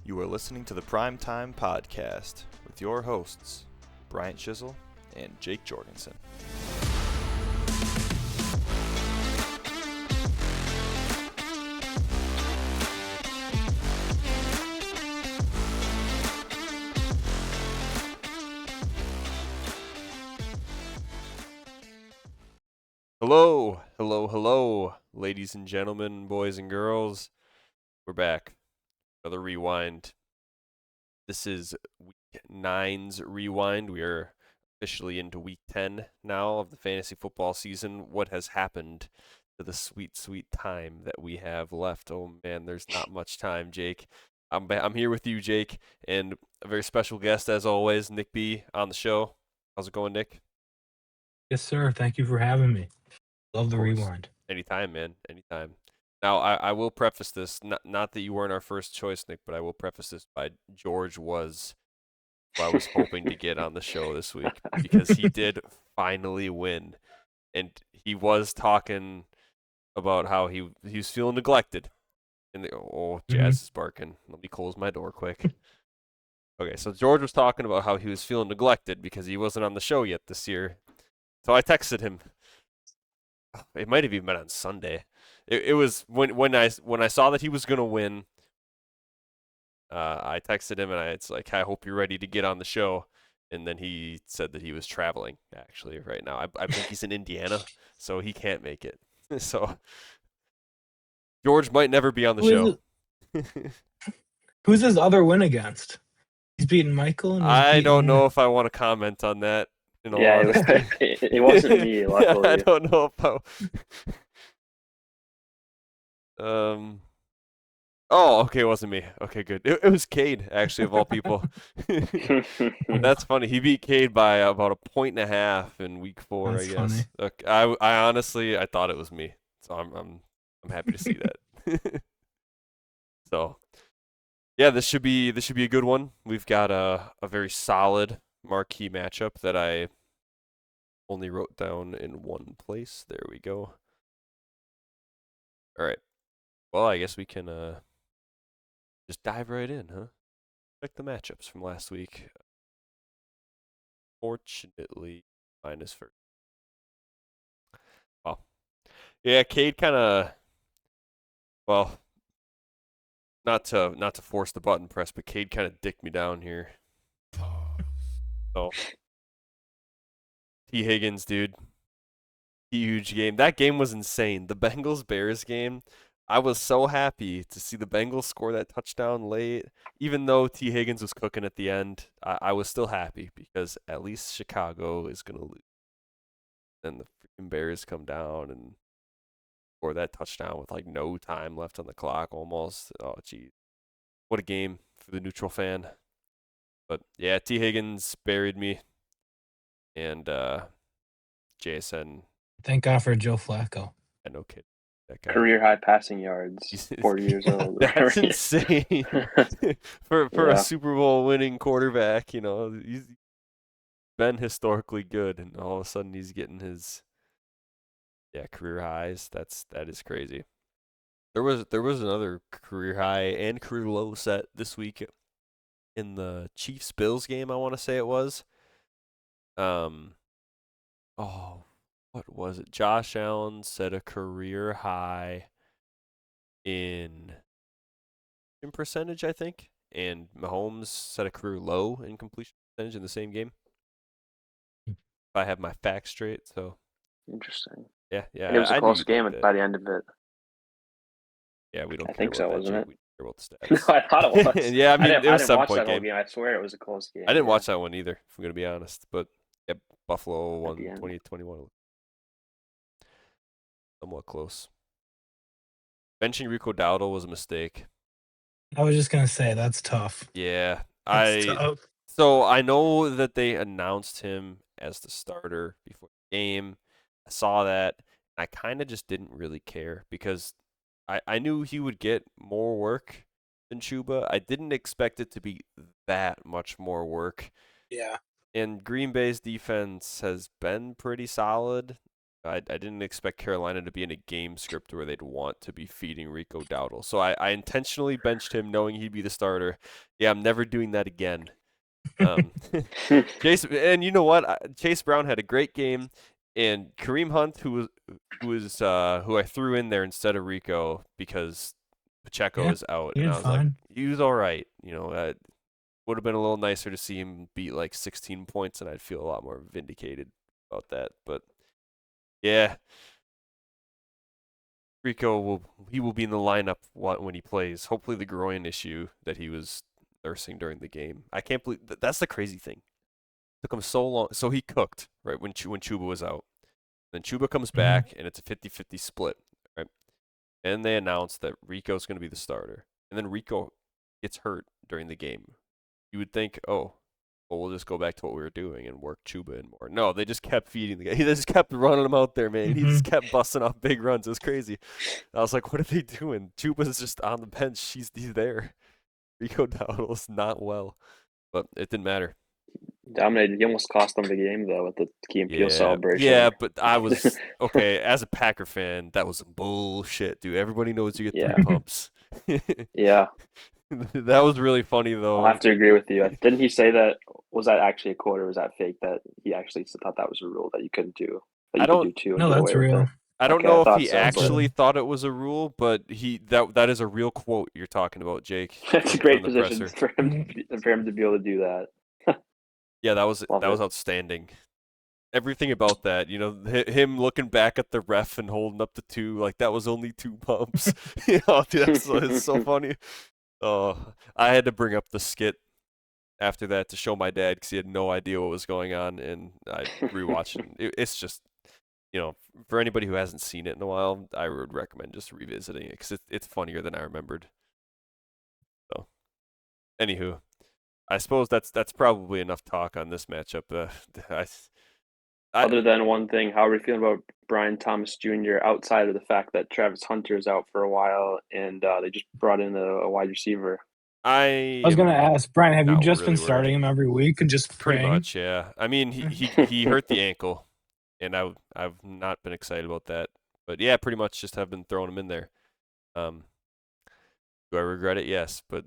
You are listening to the Primetime Podcast with your hosts, Bryant Shizzle and Jake Jorgensen. Hello, hello, hello, ladies and gentlemen, boys and girls. We're back. Another rewind. This is week 9's rewind. We are officially into week 10 now of the fantasy football season. What has happened to the sweet, sweet time that we have left? Oh man, there's not much time, Jake. I'm here with you, Jake, and a very special guest as always, Nick B on the show. How's it going, Nick? Yes, sir. Thank you for having me. Love the rewind. Anytime, man. Anytime. Now, I will preface this, not that you weren't our first choice, Nick, but I will preface this by George was who I was hoping to get on the show this week because he did finally win. And he was talking about how he was feeling neglected. And Jazz is barking. Let me close my door quick. Okay, so George was talking about how he was feeling neglected because he wasn't on the show yet this year. So I texted him. It might have even been on Sunday. It was when I saw that he was gonna win. I texted him and it's like, I hope you're ready to get on the show. And then he said that he was traveling actually right now. I think he's in Indiana, so he can't make it. So George might never be on the show. Who's his other win against? He's beating Michael. And I don't know if I want to comment on that. Yeah, it wasn't me, luckily. I don't know if Oh, okay, it wasn't me. Okay, good. It was Cade, actually, of all people. That's funny. He beat Cade by about a 1.5 in week 4, That's I guess. funny. Look, I honestly I thought it was me, so I'm happy to see that. So, yeah, this should be a good one. We've got a very solid marquee matchup that I only wrote down in one place. There we go. All right. Well, I guess we can just dive right in, huh? Check the matchups from last week. Fortunately, mine is first. Oh. Yeah, Cade kind of, well, not to force the button press, but Cade kind of dicked me down here. So, T. Higgins, dude. Huge game. That game was insane. The Bengals-Bears game, I was so happy to see the Bengals score that touchdown late. Even though T. Higgins was cooking at the end, I was still happy because at least Chicago is going to lose. Then the freaking Bears come down and score that touchdown with like no time left on the clock almost. Oh, geez. What a game for the neutral fan. But yeah, T. Higgins buried me. And JSN. Thank God for Joe Flacco. I know, kid. That guy. Career high passing yards, 40 years old. That's insane. for a Super Bowl winning quarterback, he's been historically good, and all of a sudden he's getting his career highs. That is crazy. There was another career high and career low set this week in the Chiefs Bills game, I want to say it was. What was it? Josh Allen set a career high in percentage, I think, and Mahomes set a career low in completion percentage in the same game. If I have my facts straight, so interesting. Yeah. It was a close game by the end of it. Yeah, we don't. I think so, wasn't it? We care about the stats. No, I thought it was. Yeah, I mean, it was a 7-point game. I swear it was a close game. I didn't watch that one either, if I'm going to be honest. But yeah, Buffalo won 20-21. Somewhat close. Benching Rico Dowdle was a mistake. I was just going to say, that's tough. Yeah. Tough. So I know that they announced him as the starter before the game. I saw that. I kind of just didn't really care because I knew he would get more work than Chuba. I didn't expect it to be that much more work. Yeah. And Green Bay's defense has been pretty solid. I didn't expect Carolina to be in a game script where they'd want to be feeding Rico Dowdle. So I intentionally benched him knowing he'd be the starter. Yeah, I'm never doing that again. Chase, and you know what? Chase Brown had a great game, and Kareem Hunt, who I threw in there instead of Rico because Pacheco Yeah, is out, he and did I was like, fine. he was all right. Would have been a little nicer to see him beat like 16 points, and I'd feel a lot more vindicated about that. But yeah, Rico will be in the lineup when he plays. Hopefully, the groin issue that he was nursing during the game. I can't believe that's the crazy thing. It took him so long. So he cooked right when Chuba was out. Then Chuba comes back, and it's a 50-50 split, right? And they announced that Rico's going to be the starter, and then Rico gets hurt during the game. You would think, oh, well, we'll just go back to what we were doing and work Chuba in more. No, they just kept feeding the guy. He just kept running him out there, man. He just kept busting off big runs. It was crazy. I was like, what are they doing? Chuba's just on the bench. He's there. Rico Dowdle's not well, but it didn't matter. Dominated. He almost cost them the game though with the Key and Peele celebration. Yeah, but I was okay as a Packer fan. That was some bullshit, dude. Everybody knows you get 3 pumps. Yeah. That was really funny though. I'll have to agree with you. Didn't he say that? Was that actually a quote or was that fake? That he actually thought that was a rule that you couldn't do. That you could do 2 and No, get that's away with real. it. I don't Okay, know I if thought he so, but- actually thought it was a rule, but that is a real quote you're talking about, Jake. It's a from great the position presser. for him to be able to do that. Yeah, that was Love it. outstanding. Everything about that, him looking back at the ref and holding up the 2, like that was only 2 pumps. Dude, it's so funny. Oh, I had to bring up the skit after that to show my dad because he had no idea what was going on, and I rewatched it. It's just, for anybody who hasn't seen it in a while, I would recommend just revisiting it because it's funnier than I remembered. So, anywho, I suppose that's probably enough talk on this matchup. Other than one thing, how are we feeling about Brian Thomas Jr. outside of the fact that Travis Hunter is out for a while and they just brought in a wide receiver? I was going to ask, Brian, have you just been starting him every week and just pretty praying? much? Yeah. I mean, he hurt the ankle, and I've not been excited about that. But yeah, pretty much just have been throwing him in there. Do I regret it? Yes, but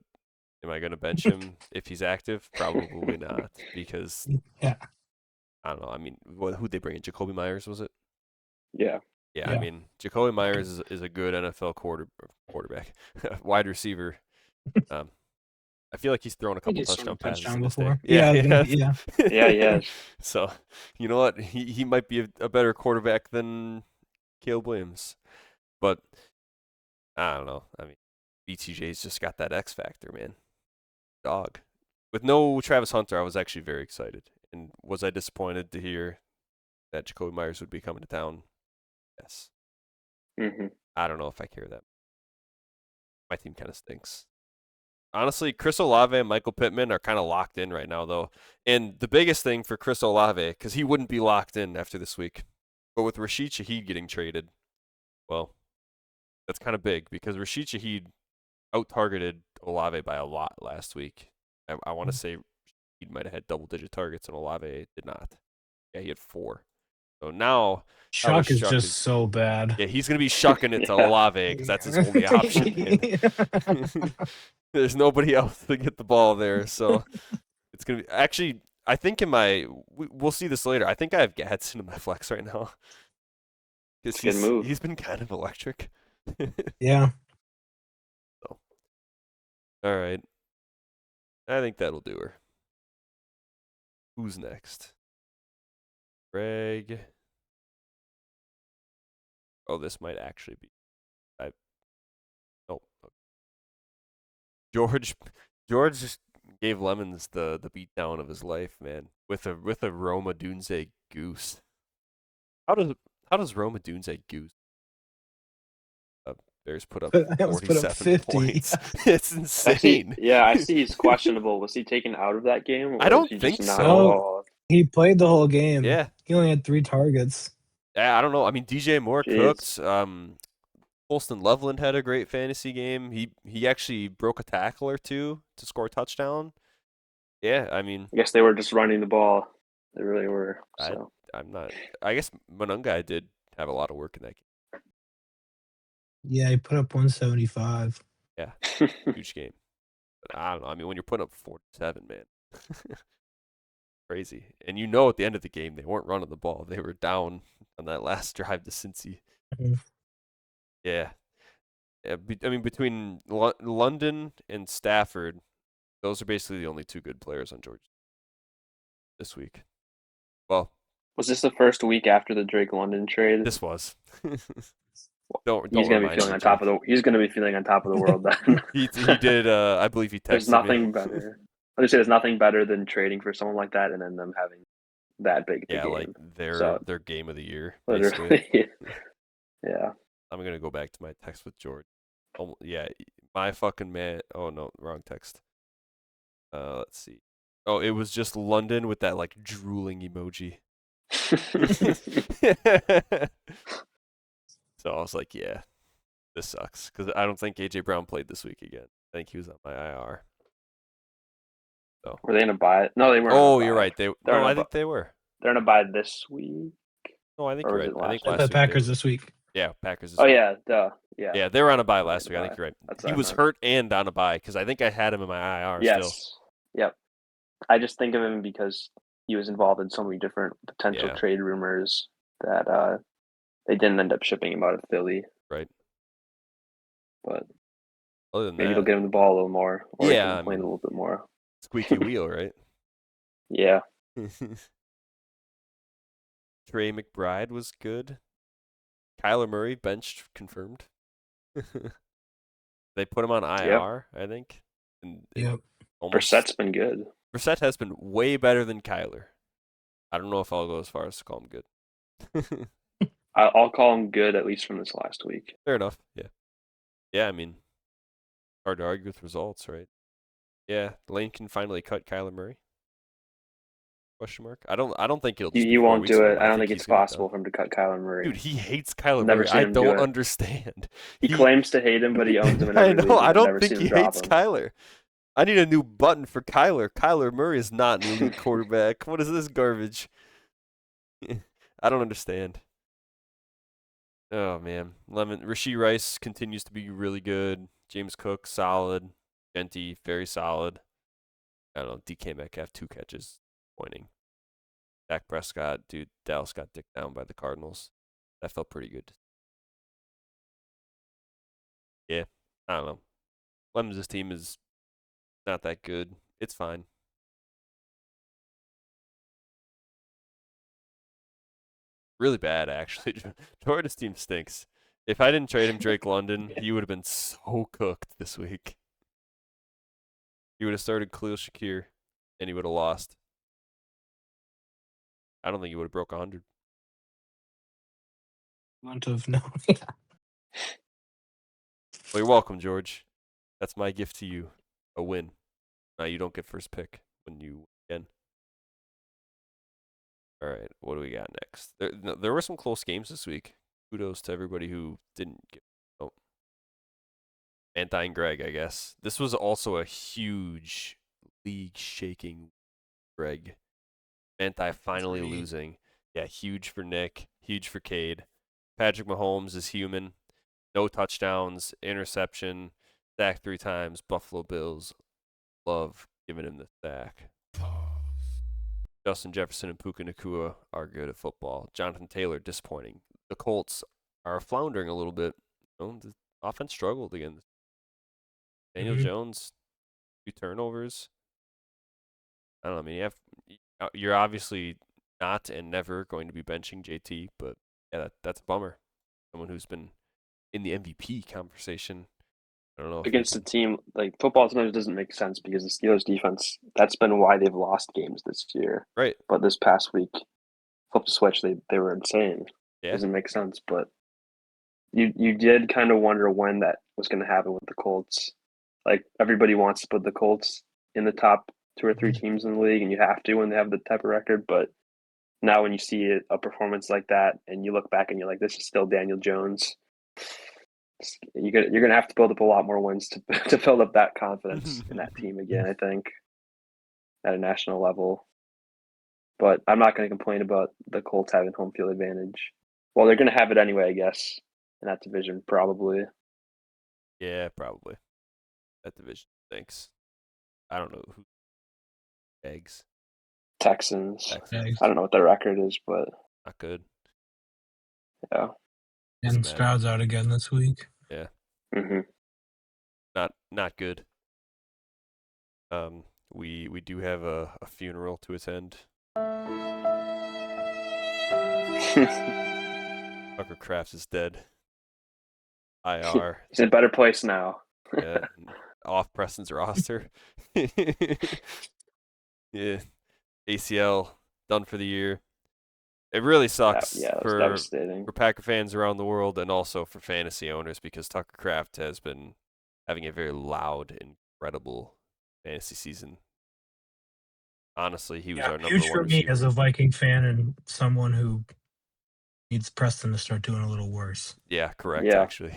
am I going to bench him if he's active? Probably not, because I don't know. I mean, who'd they bring in? Jacoby Myers, was it? Yeah. Yeah, I mean, Jacoby Myers is a good NFL quarterback, wide receiver. I feel like he's thrown a couple touchdown passes in his day. Yeah. So, you know what? He might be a better quarterback than Caleb Williams, but I don't know. I mean, BTJ's just got that X factor, man. Dog. With no Travis Hunter, I was actually very excited. And was I disappointed to hear that Jacoby Myers would be coming to town? Yes. Mm-hmm. I don't know if I care that. My team kind of stinks. Honestly, Chris Olave and Michael Pittman are kind of locked in right now, though. And the biggest thing for Chris Olave, because he wouldn't be locked in after this week, but with Rashid Shaheed getting traded, well, that's kind of big because Rashid Shaheed out-targeted Olave by a lot last week. I want to say he might have had double-digit targets, and Olave did not. Yeah, he had 4. So now Shuck is just so bad. Yeah, he's going to be shucking it to Olave because that's his only option. There's nobody else to get the ball there. So it's going to be – actually, I think we'll see this later. I think I have Gadsden in my flex right now. It's a good move. He's been kind of electric. Yeah. So, all right. I think that'll do her. Who's next? Greg. Oh, this might actually be. George just gave Lemons the beatdown of his life, man, with a Roma Dunze goose. How does Roma Dunze goose? Bears put up 47 points. It's insane. I see he's questionable. Was he taken out of that game? I don't think so. He played the whole game. Yeah. He only had 3 targets. Yeah, I don't know. I mean, DJ Moore cooked. Colston Loveland had a great fantasy game. He actually broke a tackle or 2 to score a touchdown. Yeah, I mean, I guess they were just running the ball. They really were. So. I'm not. I guess Monungai did have a lot of work in that game. Yeah, he put up 175. Yeah, huge game. But I don't know. I mean, when you're putting up 47, man, crazy. And you know, at the end of the game, they weren't running the ball. They were down on that last drive to Cincy. Mhm. Yeah. I mean, between London and Stafford, those are basically the only two good players on Georgia this week. Well, Was this the first week after the Drake London trade? this was. don't He's gonna be remind feeling me, on top Jake. of the. He's gonna be feeling on top of the world then. He did. I believe he texted There's me. nothing better. I just say there's nothing better than trading for someone like that and then them having that big of a Yeah, game. like So, their game of the year, basically. literally, yeah. I'm gonna go back to my text with George. Oh, yeah, my fucking man. Oh no, wrong text. Let's see. Oh, it was just London with that like drooling emoji. So I was like, yeah, this sucks because I don't think AJ Brown played this week again. I think he was on my IR. So. Were they gonna buy it? No, they weren't. Oh, you're right. I think they were. They're gonna buy this week. No, I think Or you're was right. it I think last last The week. Packers this week. Yeah, Packers. Oh yeah, duh. Yeah. Yeah, they were on a bye Oh, last on week. a I think bye. you're right. That's He what I was meant. hurt and on a bye because I think I had him in my IR Yes. still. Yep. I just think of him because he was involved in so many different potential Yeah. trade rumors that they didn't end up shipping him out of Philly. Right. But Other than maybe that, it'll get him the ball a little more, or he Yeah, can I complain mean- a little bit more. squeaky wheel, right? Yeah. Trey McBride was good. Kyler Murray benched, confirmed. They put him on IR, I think. And Yep. Brissett's been good. Brissett has been way better than Kyler. I don't know if I'll go as far as to call him good. I'll call him good at least from this last week. Fair enough. Yeah. Yeah, I mean, hard to argue with results, right? Yeah, Lane can finally cut Kyler Murray. Question mark. I don't think it'll. Just be He 4 won't weeks do from it. now. I don't think he's it's gonna be possible done. for him to cut Kyler Murray. Dude, he hates Kyler Never Murray. seen I him do don't it. understand. He claims to hate him, but he owns him in I every know. league. I I've don't never think seen he him drop hates him. Kyler. I need a new button for Kyler. Kyler Murray is not an elite quarterback. What is this garbage? I don't understand. Oh man, Rashee Rice continues to be really good. James Cook solid. Genty very solid. I don't know. DK Metcalf 2 catches, pointing. Dak Prescott, dude, Dallas got dicked down by the Cardinals. That felt pretty good. Yeah, I don't know. Clemson's team is not that good. It's fine. Really bad, actually. Florida's team stinks. If I didn't trade him Drake London, he would have been so cooked this week. He would have started Khalil Shakir, and he would have lost. I don't think he would have broke 100. Amount of no. Well, you're welcome, George. That's my gift to you. A win. Now you don't get first pick when you win. All right, what do we got next? There were some close games this week. Kudos to everybody who didn't get. Oh, Manti and Greg, I guess. This was also a huge league-shaking Greg. Manti finally me. losing. Yeah, huge for Nick. Huge for Cade. Patrick Mahomes is human. No touchdowns, interception, sacked 3 times. Buffalo Bills love giving him the sack. Justin Jefferson and Puka Nacua are good at football. Jonathan Taylor, disappointing. The Colts are floundering a little bit. The offense struggled again. Daniel Jones, 2 turnovers. I don't know. I mean, you're obviously not and never going to be benching JT, but yeah, that's a bummer. Someone who's been in the MVP conversation. I don't know. Against a team like football sometimes doesn't make sense because the Steelers defense, that's been why they've lost games this year. Right. But this past week, flip the switch, they were insane. Yeah. Doesn't make sense, but you did kind of wonder when that was going to happen with the Colts. Like everybody wants to put the Colts in the top 2 or 3 teams in the league, and you have to when they have the type of record. But now when you see a performance like that, and you look back and you're like, this is still Daniel Jones. You're gonna have to build up a lot more wins to build up that confidence in that team again. I think at a national level, but I'm not going to complain about the Colts having home field advantage. Well, they're going to have it anyway, I guess, in that division, probably. Yeah, probably. That division stinks. I don't know who. Eggs. Texans. Texans. I don't know what their record is, but Not good. yeah. And Doesn't matter. Stroud's out again this week. Yeah. hmm Not good. We do have a funeral to attend. Tucker Kraft is dead. IR. He's in a better place now. Yeah, off Preston's roster. Yeah, ACL done for the year. It really sucks That was for devastating. Packer fans around the world and also for fantasy owners because Tucker Kraft has been having a very loud, incredible fantasy season. Honestly, he was our number huge one for me receiver. as a Viking fan and someone who needs Preston to start doing a little worse. Yeah, correct. Yeah. Actually,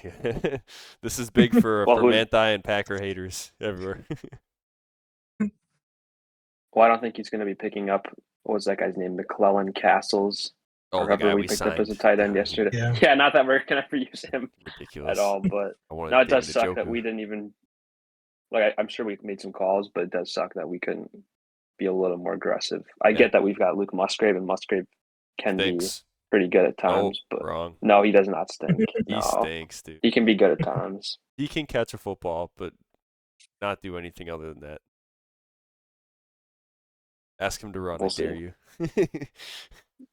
this is big for Well, Manti and Packer haters everywhere. Well, I don't think he's going to be picking up, what was that guy's name? McClellan Castles. Oh, the guy Whoever we we picked signed. up as a tight end yesterday. Yeah. Yeah, not that we're going to ever use him Ridiculous. at all, but I wanted no, it does David suck that Njoku. we didn't even, like, I'm sure we made some calls, but it does suck that we couldn't be a little more aggressive. I get that we've got Luke Musgrave, and Musgrave can Stinks. be pretty good at times, but Wrong. no, he does not stink. He No, stinks, dude. he can be good at times. He can catch a football, but not do anything other than that. Ask him to run, We'll I dare see. you.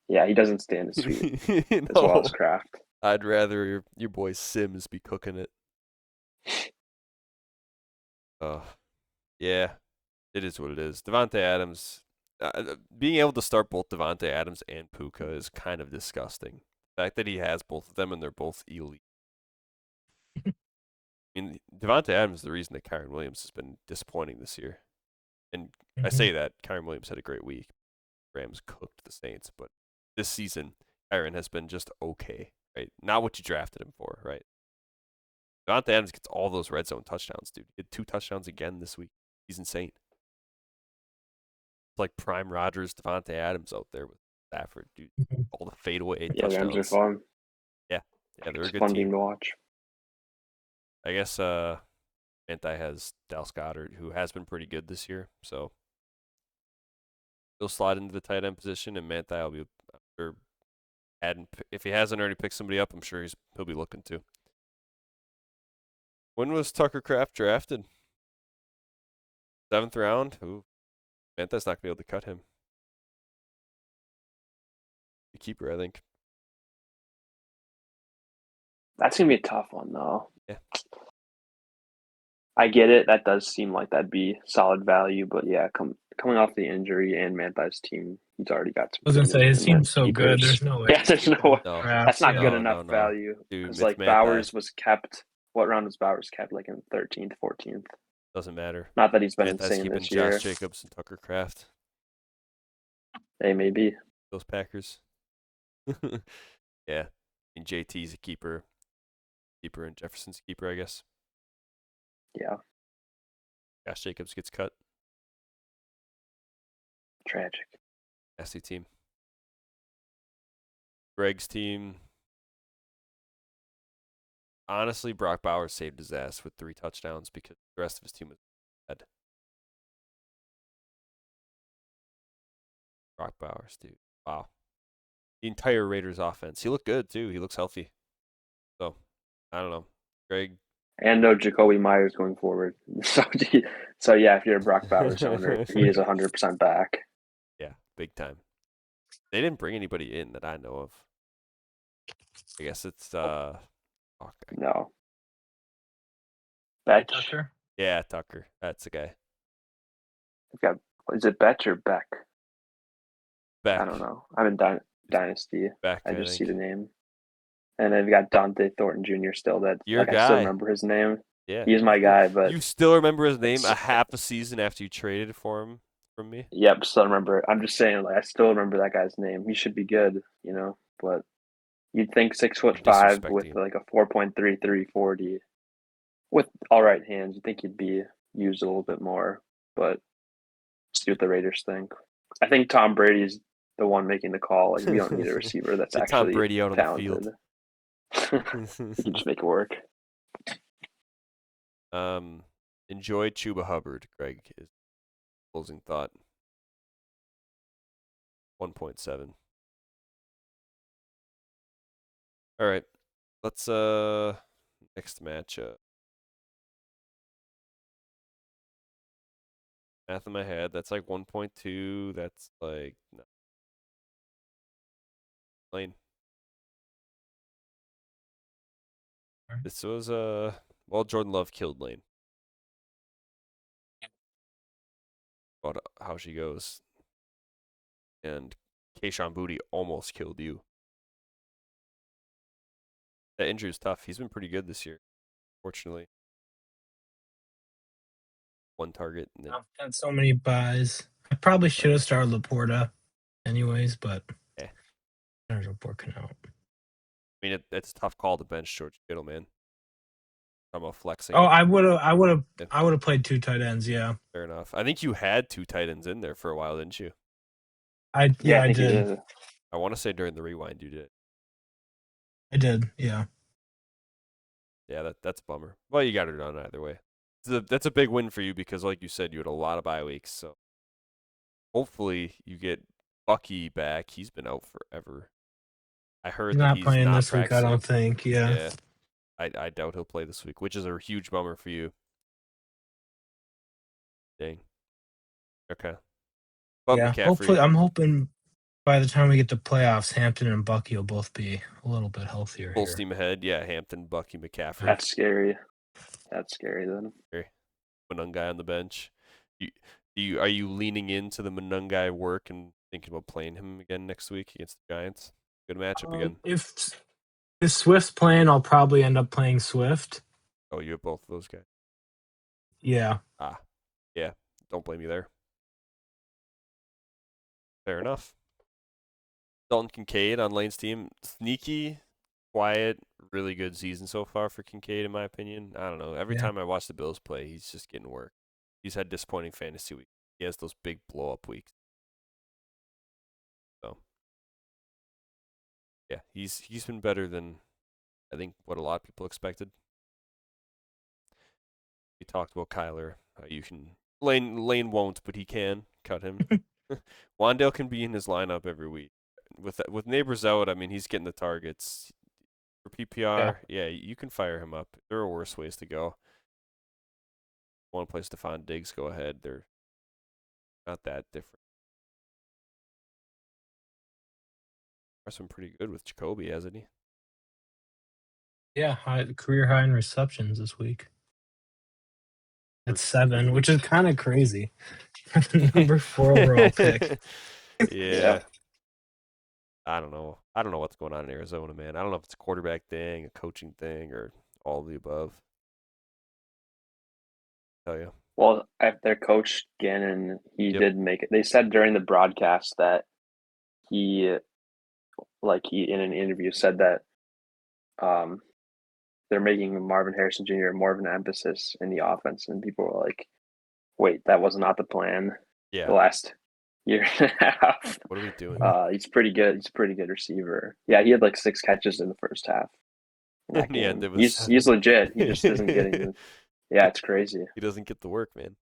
Yeah, he doesn't stand his feet as well as Kraft. I'd rather your boy Sims be cooking it. Yeah, it is what it is. Devontae Adams, being able to start both Devontae Adams and Puka is kind of disgusting. The fact that he has both of them and they're both elite. I mean, Devontae Adams is the reason that Kyren Williams has been disappointing this year. And I say that Kyren Williams had a great week. Rams cooked the Saints, but this season, Kyren has been just okay, right? Not what you drafted him for, right? Devontae Adams gets all those red zone touchdowns, dude. He had 2 touchdowns again this week. He's insane. It's like prime Rodgers, Devontae Adams out there with Stafford, dude. All the fadeaway Yeah, touchdowns. Rams are fun. Yeah, they're a It's good fun team. team to watch. I guess Manti has Dallas Goedert, who has been pretty good this year, so he'll slide into the tight end position, and Manti will be sure adding. If he hasn't already picked somebody up, I'm sure he'll be looking to. When was Tucker Kraft drafted? 7th round. Ooh, Manti's not gonna be able to cut him. The keeper, I think. That's gonna be a tough one, though. Yeah. I get it. That does seem like that'd be solid value, but yeah, coming off the injury and Manti's team, he's already got some. I was gonna say his and then team's so good. keepers. There's no way. Yeah, there's no way. No, That's not good no, enough no. value. Dude, Because with like Manti, Bowers was kept. What round was Bowers kept? Like in 13th, 14th. doesn't matter. Not that he's been Manti's insane keeping this year. Josh Jacobs and Tucker Kraft. Hey, maybe. Those Packers. Yeah, and JT's a keeper. Keeper and Jefferson's keeper, I guess. Yeah. Josh Jacobs gets cut. Tragic. Nasty team. Greg's team. Honestly, Brock Bowers saved his ass with 3 touchdowns because the rest of his team was bad. Brock Bowers, dude. Wow. The entire Raiders offense. He looked good, too. He looks healthy. So, I don't know. Greg. And no Jacoby Myers going forward. So yeah, if you're a Brock Bowers owner, he is 100% back. Yeah, big time. They didn't bring anybody in that I know of. I guess it's No. Betch. Tucker. Yeah, Tucker. That's the guy. Is it Betch or Beck? Beck. I don't know. I'm in Dynasty. Beck, I just see think. the name. And then we got Dante Thornton Jr. still. That Your I still guy. remember his name. Yeah. He's my guy, but You still remember his name a half a season after you traded for him from me? yep, still remember. I'm just saying, like I still remember that guy's name. He should be good, But you'd think 6'5" with disrespecting him. like a 4.33 40 with all right hands. You'd think he'd be used a little bit more, but see what the Raiders think. I think Tom Brady's the one making the call. Like we don't need a receiver that's Get Tom actually Brady out on talented. the You can just make it work. Enjoy Chuba Hubbard, Greg, is closing thought. 1.7. All right. Let's next matchup. Math in my head, that's like 1.2. That's like no. Lane. This was well, Jordan Love killed Lane. About how she goes. And Kayshon Boutte almost killed you. That injury is tough. He's been pretty good this year, fortunately. One target. And then I've had so many buys. I probably should have started Laporta anyways, but there's working out. I mean, it's a tough call to bench George Kittle, man. I'm about flexing. Oh, it. I would have played 2 tight ends. Yeah, Fair enough. I think you had 2 tight ends in there for a while, didn't you? I think he did. did. I want to say during the rewind you did. I did. Yeah. Yeah, that's a bummer. Well, you got it done either way. That's a big win for you because, like you said, you had a lot of bye weeks. So hopefully you get Bucky back. He's been out forever. I heard He's that not he's playing not this week. I practicing. don't think. Yeah. Yeah. I doubt he'll play this week, which is a huge bummer for you. Dang. Okay. But Yeah. McCaffrey, Hopefully, I'm hoping by the time we get to playoffs, Hampton and Bucky will both be a little bit healthier full here. steam ahead. Yeah, Hampton, Bucky, McCaffrey. That's scary. That's scary then. Monungai on the bench. Are you leaning into the Monungai work and thinking about playing him again next week against the Giants? Good matchup again. If Swift's playing, I'll probably end up playing Swift. Oh, you have both of those guys. Yeah. Yeah. Don't blame me there. Fair enough. Dalton Kincaid on Lane's team. Sneaky, quiet, really good season so far for Kincaid, in my opinion. I don't know. Every Yeah. time I watch the Bills play, he's just getting work. He's had disappointing fantasy weeks. He has those big blow-up weeks. So, yeah, he's been better than, I think, what a lot of people expected. We talked about Kyler. You can Lane won't, but he can cut him. Wandale can be in his lineup every week. With Neighbors out, I mean, he's getting the targets. For PPR, yeah, you can fire him up. There are worse ways to go. Want to play Stephon Diggs, go ahead. They're not that different. That's been pretty good with Jacoby, hasn't he? Yeah. Career high in receptions this week. It's 7, which is kind of crazy. Number 4 overall pick. Yeah. I don't know. I don't know what's going on in Arizona, man. I don't know if it's a quarterback thing, a coaching thing, or all of the above. Tell you. Well, their coach Gannon, he Yep. did make it. They said during the broadcast that he in an interview said that they're making Marvin Harrison Jr. more of an emphasis in the offense, and people were like, "Wait, that was not the plan." Yeah. The last year and a half. What are we doing? He's pretty good. He's a pretty good receiver. Yeah, he had like 6 catches in the first half. In the end, it was He's legit. He just isn't getting the. Yeah, it's crazy. He doesn't get the work, man.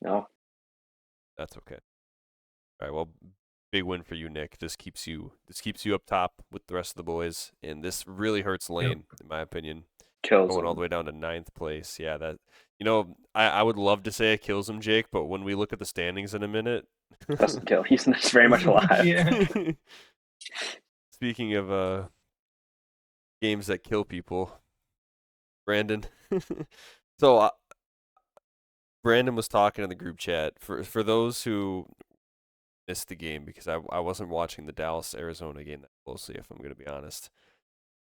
No. That's okay. All right, well, big win for you, Nick. This keeps you up top with the rest of the boys, and this really hurts Lane, in my opinion. Kills Going him. all the way down to 9th place. Yeah, that I would love to say it kills him, Jake, but when we look at the standings in a minute, Doesn't kill. He's very much alive. Yeah. Speaking of games that kill people, Brandon. So Brandon was talking in the group chat for those who missed the game because I wasn't watching the Dallas-Arizona game that closely, if I'm going to be honest.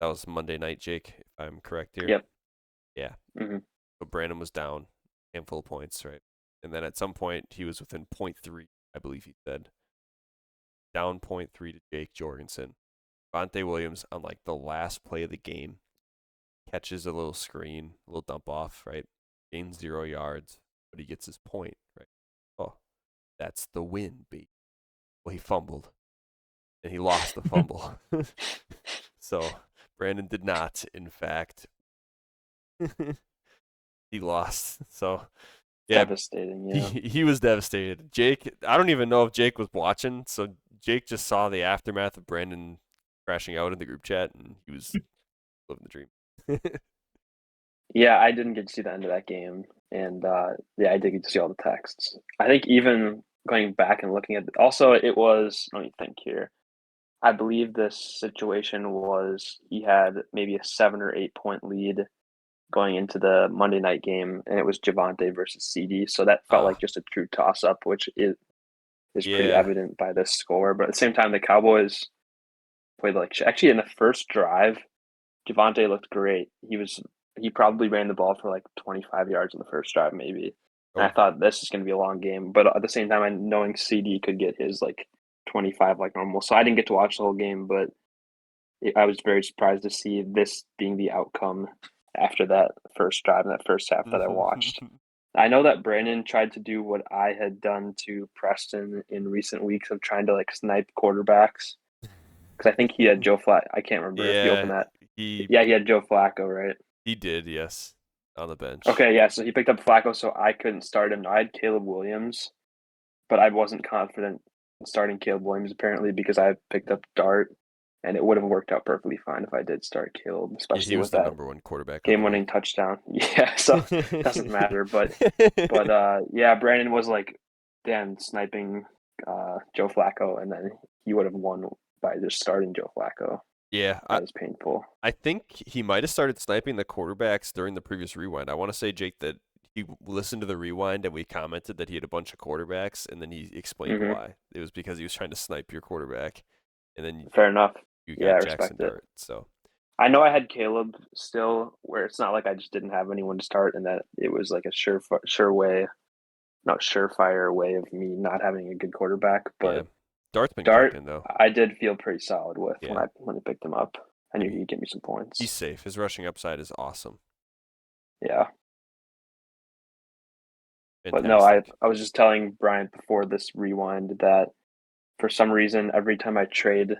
That was Monday night, Jake, if I'm correct here. Yep. Yeah. Mm-hmm. So Brandon was down, handful of points, right? And then at some point, he was within 0.3, I believe he said. Down 0.3 to Jake Jorgensen. Vontae Williams, on like the last play of the game, catches a little screen, a little dump off, right? Gains 0 yards, but he gets his point, right? Oh, that's the win, baby. Well, he fumbled. and he lost the fumble. So Brandon did not, in fact. He lost. So yeah, Devastating. Yeah. he was devastated. Jake, I don't even know if Jake was watching. So Jake just saw the aftermath of Brandon crashing out in the group chat, and he was living the dream. Yeah, I didn't get to see the end of that game, and yeah, I did get to see all the texts. I think even going back and looking at, also it was. Let me think here. I believe this situation was he had maybe a 7 or 8 point lead going into the Monday night game, and it was Javonte versus CD. So that felt like just a true toss up, which is pretty Yeah. evident by this score. But at the same time, the Cowboys played like actually in the first drive, Javonte looked great. He probably ran the ball for like 25 yards in the first drive, maybe. And I thought this is going to be a long game, but at the same time, knowing CD could get his like 25 like normal. So I didn't get to watch the whole game, but I was very surprised to see this being the outcome after that first drive and that first half that I watched. I know that Brandon tried to do what I had done to Preston in recent weeks of trying to like snipe quarterbacks. Because I think he had Joe Flacco. I can't remember if you opened that. He had Joe Flacco, right? He did, yes, on the bench. Okay, yeah. So he picked up Flacco, so I couldn't start him. I had Caleb Williams, but I wasn't confident in starting Caleb Williams apparently because I picked up Dart, and it would have worked out perfectly fine if I did start Caleb, especially he was with the that number one quarterback game-winning touchdown. Yeah, so it doesn't matter. But yeah, Brandon was like, damn, sniping Joe Flacco, and then he would have won by just starting Joe Flacco. Yeah, that was painful. I think he might have started sniping the quarterbacks during the previous rewind. I want to say, Jake, that he listened to the rewind and we commented that he had a bunch of quarterbacks, and then he explained why. It was because he was trying to snipe your quarterback, and then fair enough. You got Jackson Dart. So I know I had Caleb still, where it's not like I just didn't have anyone to start, and that it was like a surefire way of me not having a good quarterback. But yeah. Dart's been cooking, though. I did feel pretty solid with when I picked him up. I knew he'd give me some points. He's safe. His rushing upside is awesome. Yeah. Fantastic. But no, I was just telling Bryant before this rewind that for some reason, every time I trade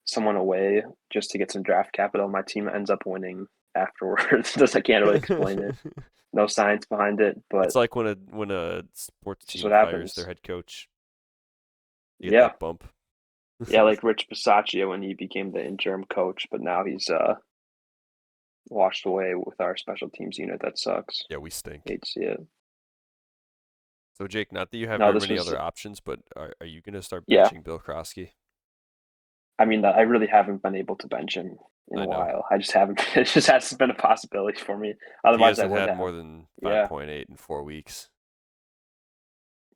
someone away just to get some draft capital, my team ends up winning afterwards. I can't really explain it. No science behind it, but it's like when a sports team fires their head coach. You get that bump. Yeah, like Rich Bisaccia when he became the interim coach, but now he's washed away with our special teams unit. That sucks. Yeah, we stink. Hate to see it. So Jake, not that you have very many other options, but are you going to start benching Bill Krosky? I mean, I really haven't been able to bench him in a while. I just haven't. It just hasn't been a possibility for me. Otherwise, I would have more than 5.8 in 4 weeks.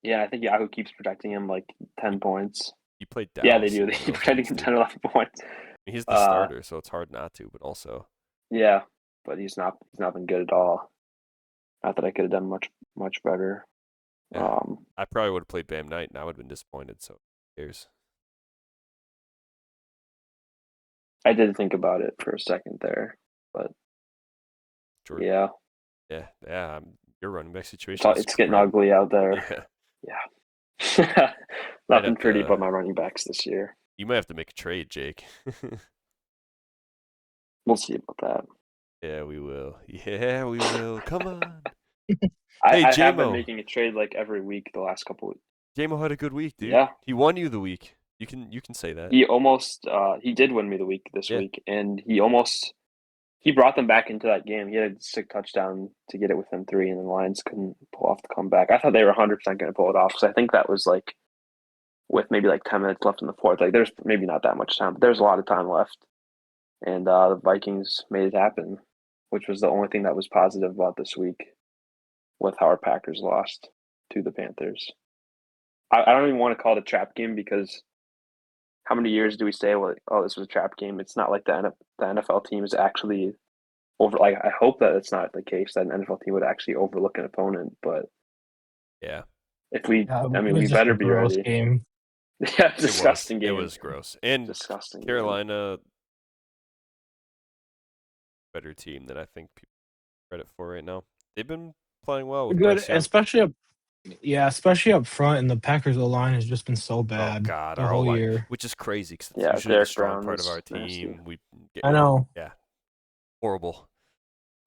Yeah, I think Yahoo keeps protecting him like 10 points. He played Dallas. Yeah, they do. They keep protecting him 10 or 11 points. He's the starter, so it's hard not to. But also, yeah, but he's not been good at all. Not that I could have done much better. Yeah. I probably would have played Bam Knight, and I would have been disappointed. So, who cares? I did think about it for a second there, but Jordan. Yeah. Your running back situation. It's getting ugly out there. Yeah. Nothing pretty but my running backs this year. You might have to make a trade, Jake. We'll see about that. Yeah, we will. Yeah, we will. Come on. I have been making a trade like every week the last couple weeks. J-Mo had a good week, dude. Yeah. He won you the week. You can say that. He almost he did win me the week this week, and he brought them back into that game. He had a sick touchdown to get it within 3, and the Lions couldn't pull off the comeback. I thought they were 100% going to pull it off because I think that was like with maybe like 10 minutes left in the fourth. Like there's maybe not that much time, but there's a lot of time left, and the Vikings made it happen, which was the only thing that was positive about this week with how our Packers lost to the Panthers. I don't even want to call it a trap game because how many years do we say, well, oh, this was a trap game? It's not like the NFL team is actually over. Like, I hope that it's not the case that an NFL team would actually overlook an opponent. But yeah, if we, we better be ready. Game. Yeah, disgusting game. It was gross and disgusting. Carolina, better team than I think people credit for right now. They've been playing well. With good, especially Yeah, especially up front, and the Packers' O-line has just been so Oh bad God, the our whole O-line, year. which is crazy because it's Yeah, usually the Derek strong Brown part of is our nasty. team. We get I know. yeah, horrible.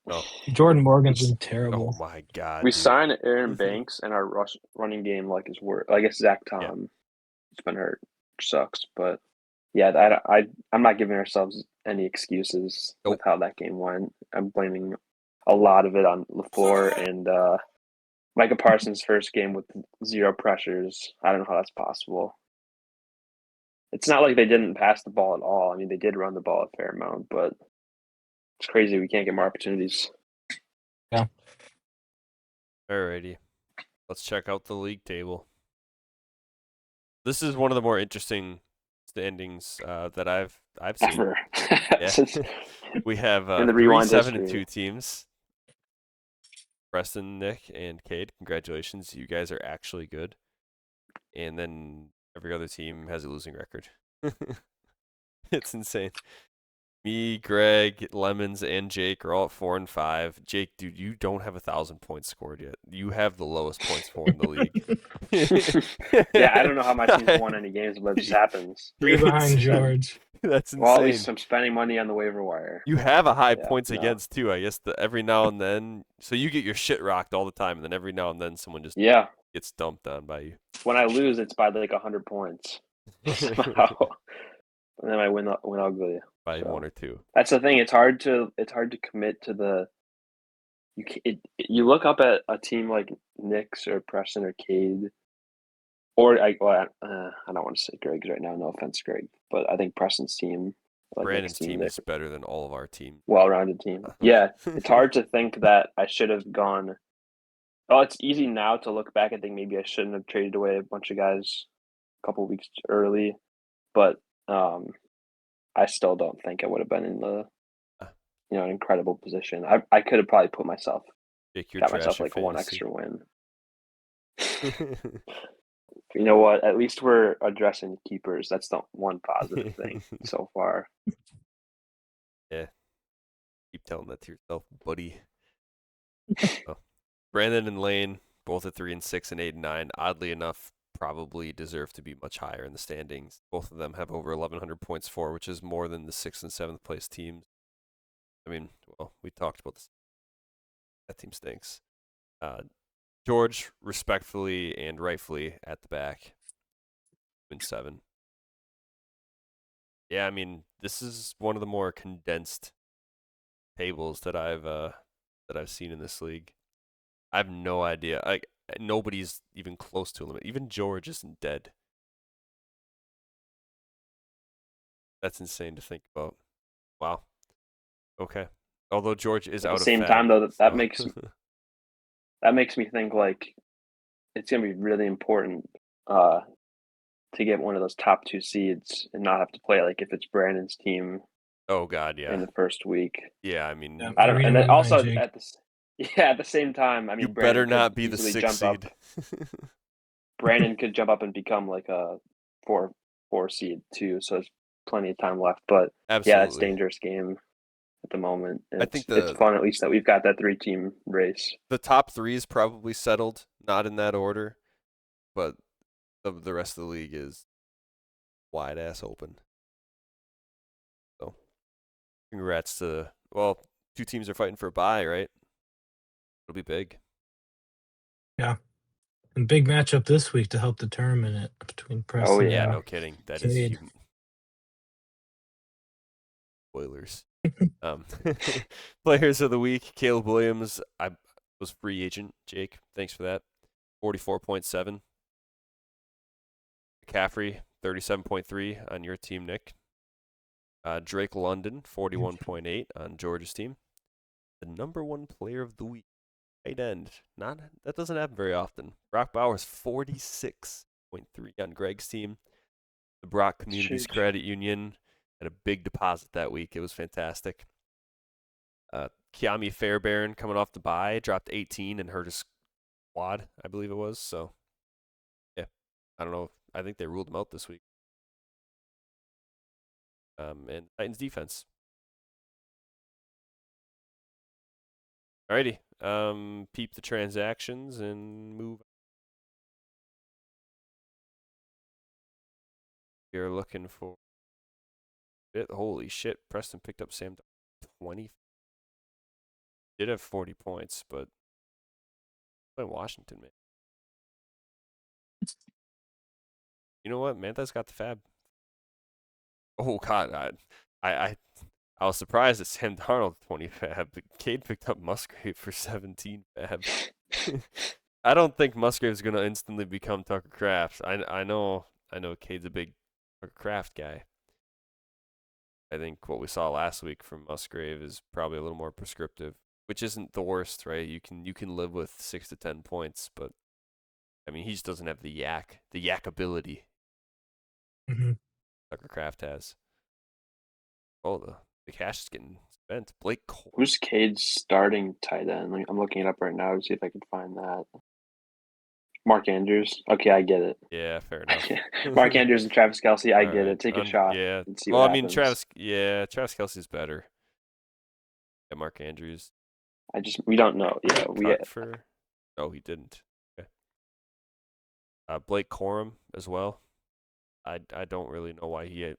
No. Jordan Morgan's been Oh terrible. my God, We dude. signed Aaron Banks, and our running game is worse. I guess Zach Tom Yeah. has been hurt, which sucks. But yeah, I'm not giving ourselves any excuses with Nope. how that game went. I'm blaming a lot of it on LaFleur and Micah Parsons' first game with 0 pressures. I don't know how that's possible. It's not like they didn't pass the ball at all. I mean, they did run the ball a fair amount, but it's crazy we can't get more opportunities. Alrighty, let's check out the league table. This is one of the more interesting standings that I've seen. Ever. Yeah. Since We have in the 3, rewind 7, and history. 2 teams. Preston, Nick, and Cade, congratulations. You guys are actually good. And then every other team has a losing record. It's insane. Me, Greg, Lemons, and Jake are all at 4 and 5. Jake, dude, you don't have 1,000 points scored yet. You have the lowest points for in the league. Yeah, I don't know how my team's won any games, but it just happens. 3 behind George. That's Well, at insane. least I'm spending money on the waiver wire. You have a high Yeah, points no. against too. I guess every now and then. So you get your shit rocked all the time, and then every now and then someone just Yeah, gets dumped on by you. when I lose, it's by like 100 points somehow, and then I win ugly. By So. 1 or 2. That's the thing. It's hard to commit to the. You look up at a team like Knicks or Preston or Cade, or I don't want to say Greg's right now. No offense, Greg, but I think Preston's team, like Brandon's Nick's team they're is better than all of our teams. well-rounded team. Yeah, it's hard to think that I should have gone. Oh, it's easy now to look back and think maybe I shouldn't have traded away a bunch of guys a couple weeks early, but I still don't think I would have been in the an incredible position. I could have probably got myself like one extra win. You know what? At least we're addressing keepers. That's the one positive thing so far. Yeah. Keep telling that to yourself, buddy. Oh. Brandon and Lane, both at 3 and 6 and 8 and 9. Oddly enough, probably deserve to be much higher in the standings. Both of them have over 1,100 points for, which is more than the 6th and 7th place teams. I mean, well, we talked about this. That team stinks. George, respectfully and rightfully, at the back, 2 and 7. Yeah, I mean, this is one of the more condensed tables that I've seen in this league. I have no idea. Nobody's even close to a limit. Even George isn't dead. That's insane to think about. Wow. Okay. Although George is At out the of same fab, time, though, that so. makes me think like it's gonna be really important to get one of those top 2 seeds and not have to play like if it's Brandon's team. Oh God, yeah. In the first week. Yeah, I mean, Yeah, I don't. reading And my then mind, also Jake. at the same time, I mean, you Brandon better not be the easily 6th jump seed. up. Brandon could jump up and become like a 4 seed too. So there's plenty of time left. But Absolutely. yeah, it's a dangerous game at the moment. And I think it's fun at least that we've got that 3-team race. The top 3 is probably settled, not in that order, but the rest of the league is wide ass open. So, congrats to 2 teams are fighting for a bye, right? It'll be big. Yeah. And big matchup this week to help determine it between Preston Yeah, and no kidding. That Cade. is huge. Spoilers. Players of the week, Caleb Williams. I was free agent. Jake, thanks for that. 44.7. McCaffrey, 37.3 on your team, Nick. Drake London, 41.8 on George's team. The number 1 player of the week, tight end. That doesn't happen very often. Brock Bowers, 46.3 on Greg's team. The Brock Communities Credit Union had a big deposit that week. It was fantastic. Kiami Fairbairn coming off the bye, dropped 18 and hurt his quad, I believe it was. So, yeah, I don't know. I think they ruled him out this week. And Titans defense. Alrighty. Peep the transactions and move you're looking for it. Holy shit! Preston picked up Sam 20. Did have 40 points, but playing Washington, man. You know what? Mantha's got the fab. Oh God, I was surprised at Sam Darnold 20 fab, but Cade picked up Musgrave for 17 fab. I don't think Musgrave's gonna instantly become Tucker Kraft. I know Cade's a big Tucker Kraft guy. I think what we saw last week from Musgrave is probably a little more prescriptive, which isn't the worst, right? You can live with 6 to 10 points, but I mean he just doesn't have the yak ability Mm-hmm. Tucker Kraft has. Oh, the cash is getting spent. Blake Cole. Who's Cade's starting tight end? I'm looking it up right now to see if I can find that. Mark Andrews. Okay, I get it. Yeah, fair enough. Mark Andrews and Travis Kelce. I All get right. it. Take a shot. Yeah. And see Well, what I mean, happens. Travis Kelce's better. Yeah, Mark Andrews. We don't know. Yeah, Cut for. No, he didn't. Okay. Blake Corum as well. I don't really know why he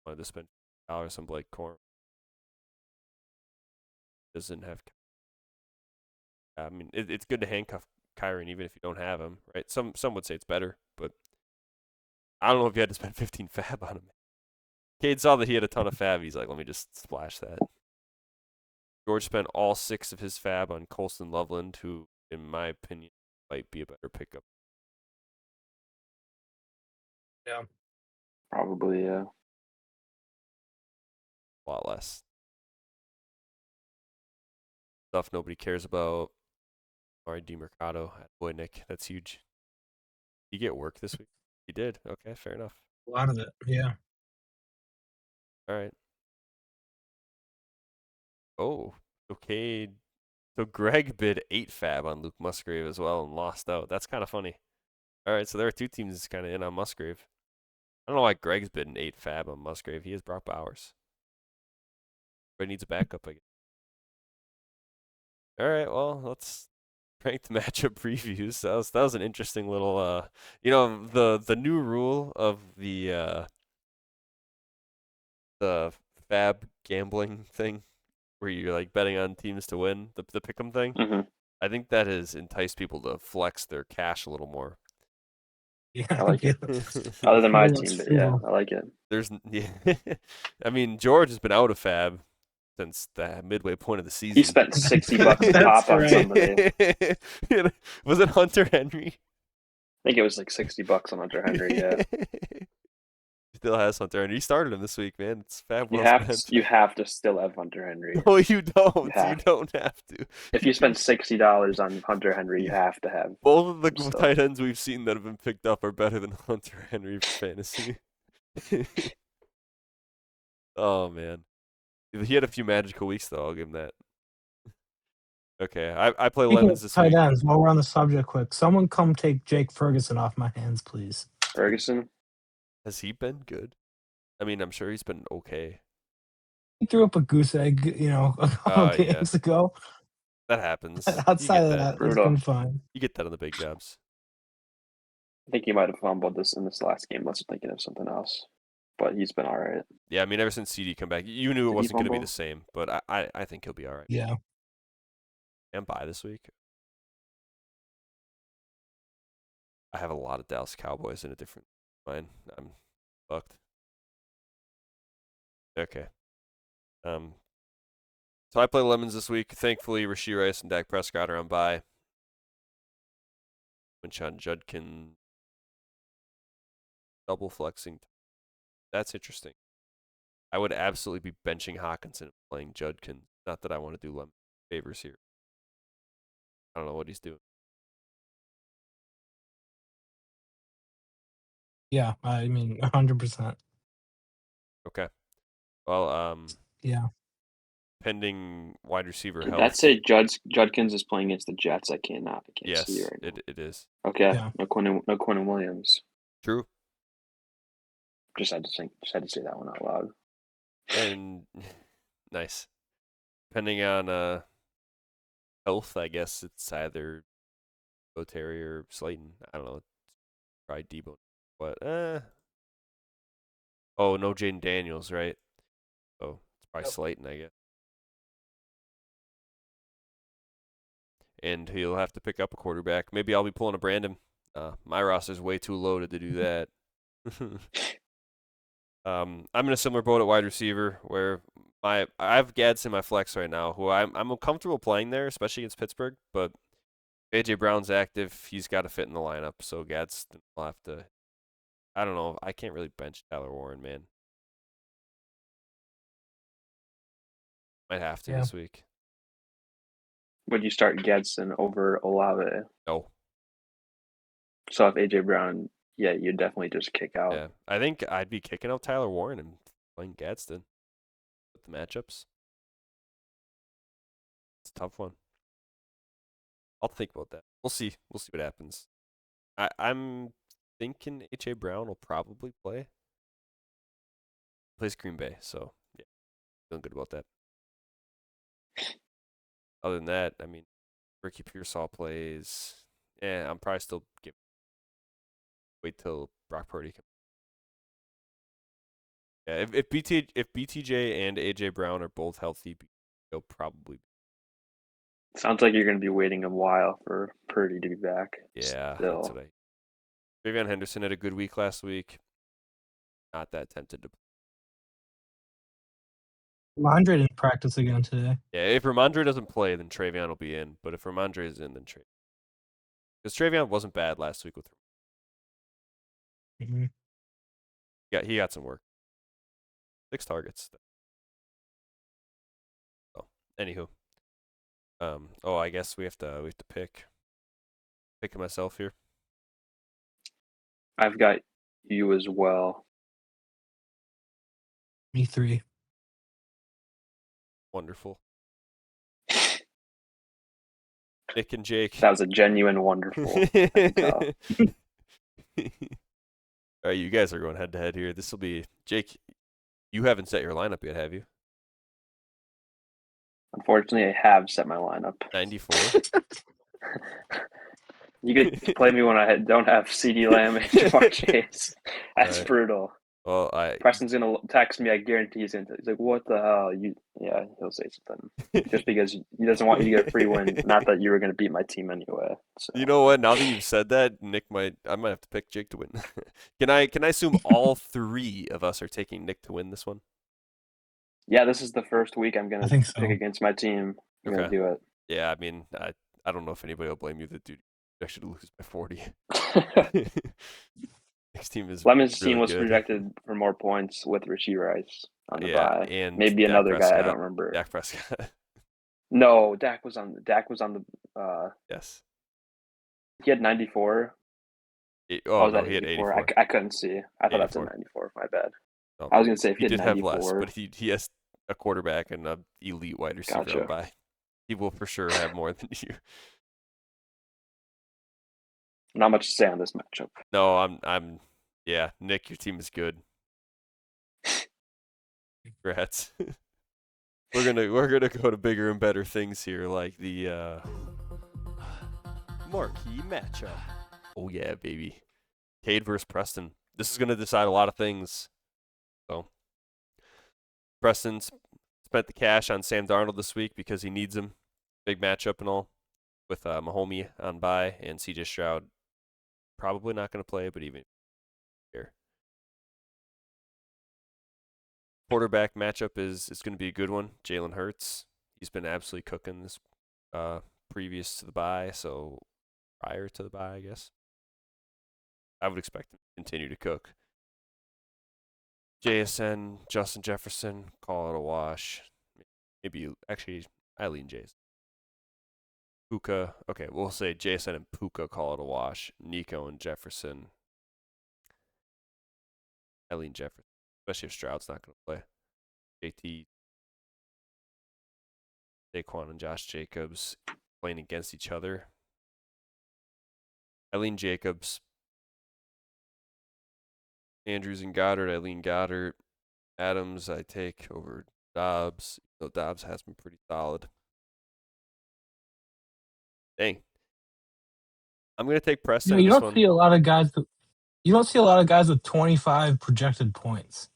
wanted to spend $50 on Blake Corum. Doesn't have. I mean, it's good to handcuff Kyren even if you don't have him, right? Some would say it's better, but I don't know if you had to spend 15 fab on him. Cade saw that he had a ton of fab. He's like, let me just splash that. George spent all 6 of his fab on Colston Loveland, who, in my opinion, might be a better pickup. Yeah. Probably, yeah. A lot less. Stuff nobody cares about. Ari DiMercato. Boy, Nick, that's huge. Did you get work this week? You did? Okay, fair enough. A lot of it. Yeah. All right. Oh, okay. So Greg bid 8 fab on Luke Musgrave as well and lost out. That's kind of funny. All right, so there are 2 teams kind of in on Musgrave. I don't know why Greg's bidding 8 fab on Musgrave. He has Brock Bowers. But he needs a backup, I guess. All right, well, let's rank the matchup previews. That was an interesting little the new rule of the fab gambling thing where you're like betting on teams to win, the pick'em thing. Mm-hmm. I think that has enticed people to flex their cash a little more. Yeah. I like it. Yeah. Other than my Well, team, that's but yeah, true. I like it. There's I mean, George has been out of fab since the midway point of the season. He spent $60 a That's pop on right. somebody. Was it Hunter Henry? I think it was like $60 on Hunter Henry. Yeah, Still has Hunter Henry. He started him this week, man. It's fab you well have spent. you have to still have Hunter Henry. No, you don't. You You have. don't have to. If you spend $60 on Hunter Henry, you have to have. Both of the Still. tight ends we've seen that have been picked up are better than Hunter Henry for fantasy. Oh man, he had a few magical weeks though. I'll give him that. Okay, I play Speaking lemons of this tight week. ends, while we're on the subject, quick, someone come take Jake Ferguson off my hands, please. Ferguson. Has he been good? I mean, I'm sure he's been okay. He threw up a goose egg, a couple Yeah. games ago. That happens. You Outside get of that. that, it's Brutal. been fine. You get that on the big jobs. I think he might have fumbled this in this last game. Unless I'm thinking of something else, but he's been all right. Yeah, I mean, ever since CD come back, you knew it Did he wasn't going to be fumble? the same. But I think he'll be all right. Yeah. And bye this week. I have a lot of Dallas Cowboys in a different line. I'm fucked. Okay. So I play lemons this week. Thankfully, Rashee Rice and Dak Prescott are on bye. Winshon Judkin double flexing. That's interesting. I would absolutely be benching Hawkinson and playing Judkin. Not that I want to do lemon favors here. I don't know what he's doing. Yeah. I mean, 100%. Okay. Well, Yeah. pending wide receiver Did health. that say Judkins is playing against the Jets? I can't Yes, see right now. it is. Okay, Yeah. no Quinn Williams. True. Just had to say that one out loud. And nice. Depending on health, I guess it's either Bo Terry or Slayton. I don't know. Probably Debo. But Oh, no Jaden Daniels, right? So it's probably Yep. Slayton, I guess. And he'll have to pick up a quarterback. Maybe I'll be pulling a Brandon. My roster's way too loaded to do that. I'm in a similar boat at wide receiver where I have Gadsden in my flex right now, who I'm comfortable playing there, especially against Pittsburgh. But AJ Brown's active; he's got to fit in the lineup. So Gadsden will have to. I don't know. I can't really bench Tyler Warren, man. Might have to Yeah. this week. Would you start Gadsden over Olave? No. So if AJ Brown, yeah, you'd definitely just kick out. Yeah, I think I'd be kicking out Tyler Warren and playing Gadsden with the matchups. It's a tough one. I'll think about that. We'll see. We'll see what happens. I'm thinking H.A. Brown will probably play. Plays Green Bay, so yeah, feeling good about that. Other than that, I mean, Ricky Pearsall plays. Yeah, I'm probably still wait till Brock Purdy comes. Yeah, if BTJ and AJ Brown are both healthy, they'll probably. Sounds like you're going to be waiting a while for Purdy to be back. Yeah, Still. that's what I. Travion Henderson had a good week last week. Not that tempted to. Ramondre didn't practice again today. Yeah, if Ramondre doesn't play, then Travion will be in. But if Ramondre is in, then Travion. Because Travion wasn't bad last week with him. Mm-hmm. Yeah, he got some work. 6 targets. So, anywho. I guess we have to pick myself here. I've got you as well. Me 3. Wonderful. Nick and Jake. That was a genuine wonderful. I can tell. All right, you guys are going head to head here. This will be Jake. You haven't set your lineup yet, have you? Unfortunately, I have set my lineup. 94. You could play me when I don't have CeeDee Lamb and Jamar Chase. That's Right. brutal. Well, Preston's gonna text me. I guarantee he's like, "What the hell?" Yeah, he'll say something just because he doesn't want you to get a free win. Not that you were gonna beat my team anyway. So. You know what? Now that you've said that, I might have to pick Jake to win. Can I assume all 3 of us are taking Nick to win this one? Yeah, this is the first week I'm gonna think so. pick against my team. I'm gonna do it. Yeah, I mean, I don't know if anybody will blame you that dude actually lose by 40. Next team is Lemon's really team was good. projected for more points with Rashee Rice on the bye. And maybe Dak another Prescott. guy I don't remember. Dak Prescott. No, Dak was on the. Yes. He had 94. No, he had 84. I couldn't see. I thought that's a 94. My bad. No, I was gonna say if he he did had have 94, less, but he has a quarterback and an elite wide receiver Gotcha. on bye. He will for sure have more than you. Not much to say on this matchup. No, I'm yeah, Nick, your team is good. Congrats. We're gonna go to bigger and better things here, like the marquee matchup. Oh yeah, baby. Cade versus Preston. This is gonna decide a lot of things. So Preston spent the cash on Sam Darnold this week because he needs him. Big matchup and all. With Mahomie on bye and CJ Stroud probably not going to play, but even here. Quarterback matchup is going to be a good one. Jalen Hurts. He's been absolutely cooking this previous to the bye, so prior to the bye, I guess. I would expect him to continue to cook. JSN, Justin Jefferson, call it a wash. Maybe actually I lean JSN. Puka, okay, we'll say Jason and Puka call it a wash. Nico and Jefferson. Eileen Jefferson, especially if Stroud's not going to play. JT, Saquon, and Josh Jacobs playing against each other. Eileen Jacobs. Andrews and Goddard. Eileen Goddard. Adams, I take over Dobbs. Though Dobbs has been pretty solid. Dang. I'm gonna take Preston. You don't see a lot of guys. You don't see a lot of guys with 25 projected points.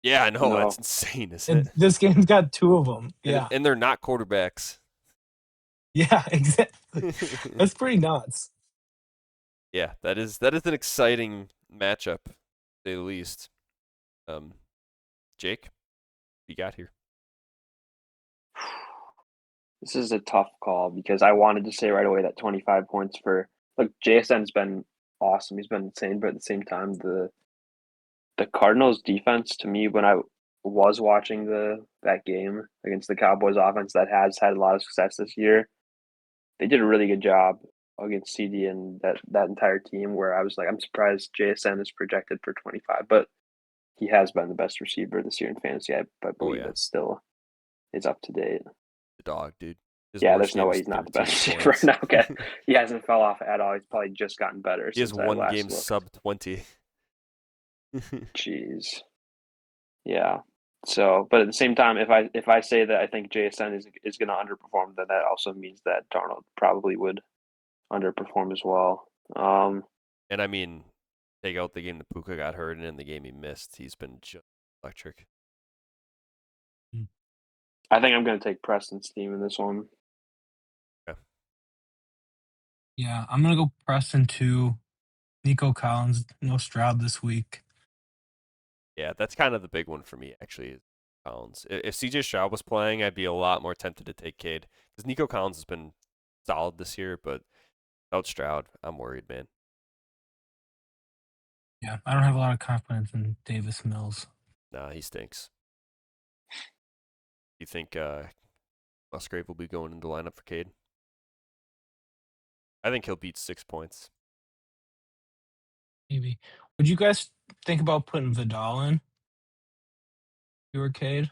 Yeah, I know. No. That's insane, isn't it? This game's got 2 of them. Yeah. And they're not quarterbacks. Yeah, exactly. That's pretty nuts. Yeah, that is an exciting matchup, to say the least. Jake, what you got here? This is a tough call because I wanted to say right away that 25 points for look, JSN's been awesome. He's been insane, but at the same time, the Cardinals defense to me when I was watching that game against the Cowboys offense that has had a lot of success this year, they did a really good job against CD and that entire team where I was like, I'm surprised JSN is projected for 25, but he has been the best receiver this year in fantasy. I believe yeah. it still is up to date. The dog, dude. His Yeah, worst there's no game way is he's not the 13 best receiver points. right now. Okay. He hasn't fell off at all. He's probably just gotten better He has since I one last game looked. sub 20. Jeez. Yeah. So, but at the same time, if I say that I think JSN is going to underperform, then that also means that Darnold probably would underperform as well. And I mean, take out the game that Puka got hurt and in the game he missed, he's been just electric. I think I'm going to take Preston's team in this one. Yeah, I'm gonna go Preston 2. Nico Collins, no Stroud this week. Yeah, that's kind of the big one for me, actually, is Collins. If CJ Stroud was playing, I'd be a lot more tempted to take Cade. Because Nico Collins has been solid this year, but without Stroud, I'm worried, man. Yeah, I don't have a lot of confidence in Davis Mills. Nah, he stinks. You think Musgrave will be going into lineup for Cade? I think he'll beat 6 points. Maybe. Would you guys think about putting Vidal in? You were Cade?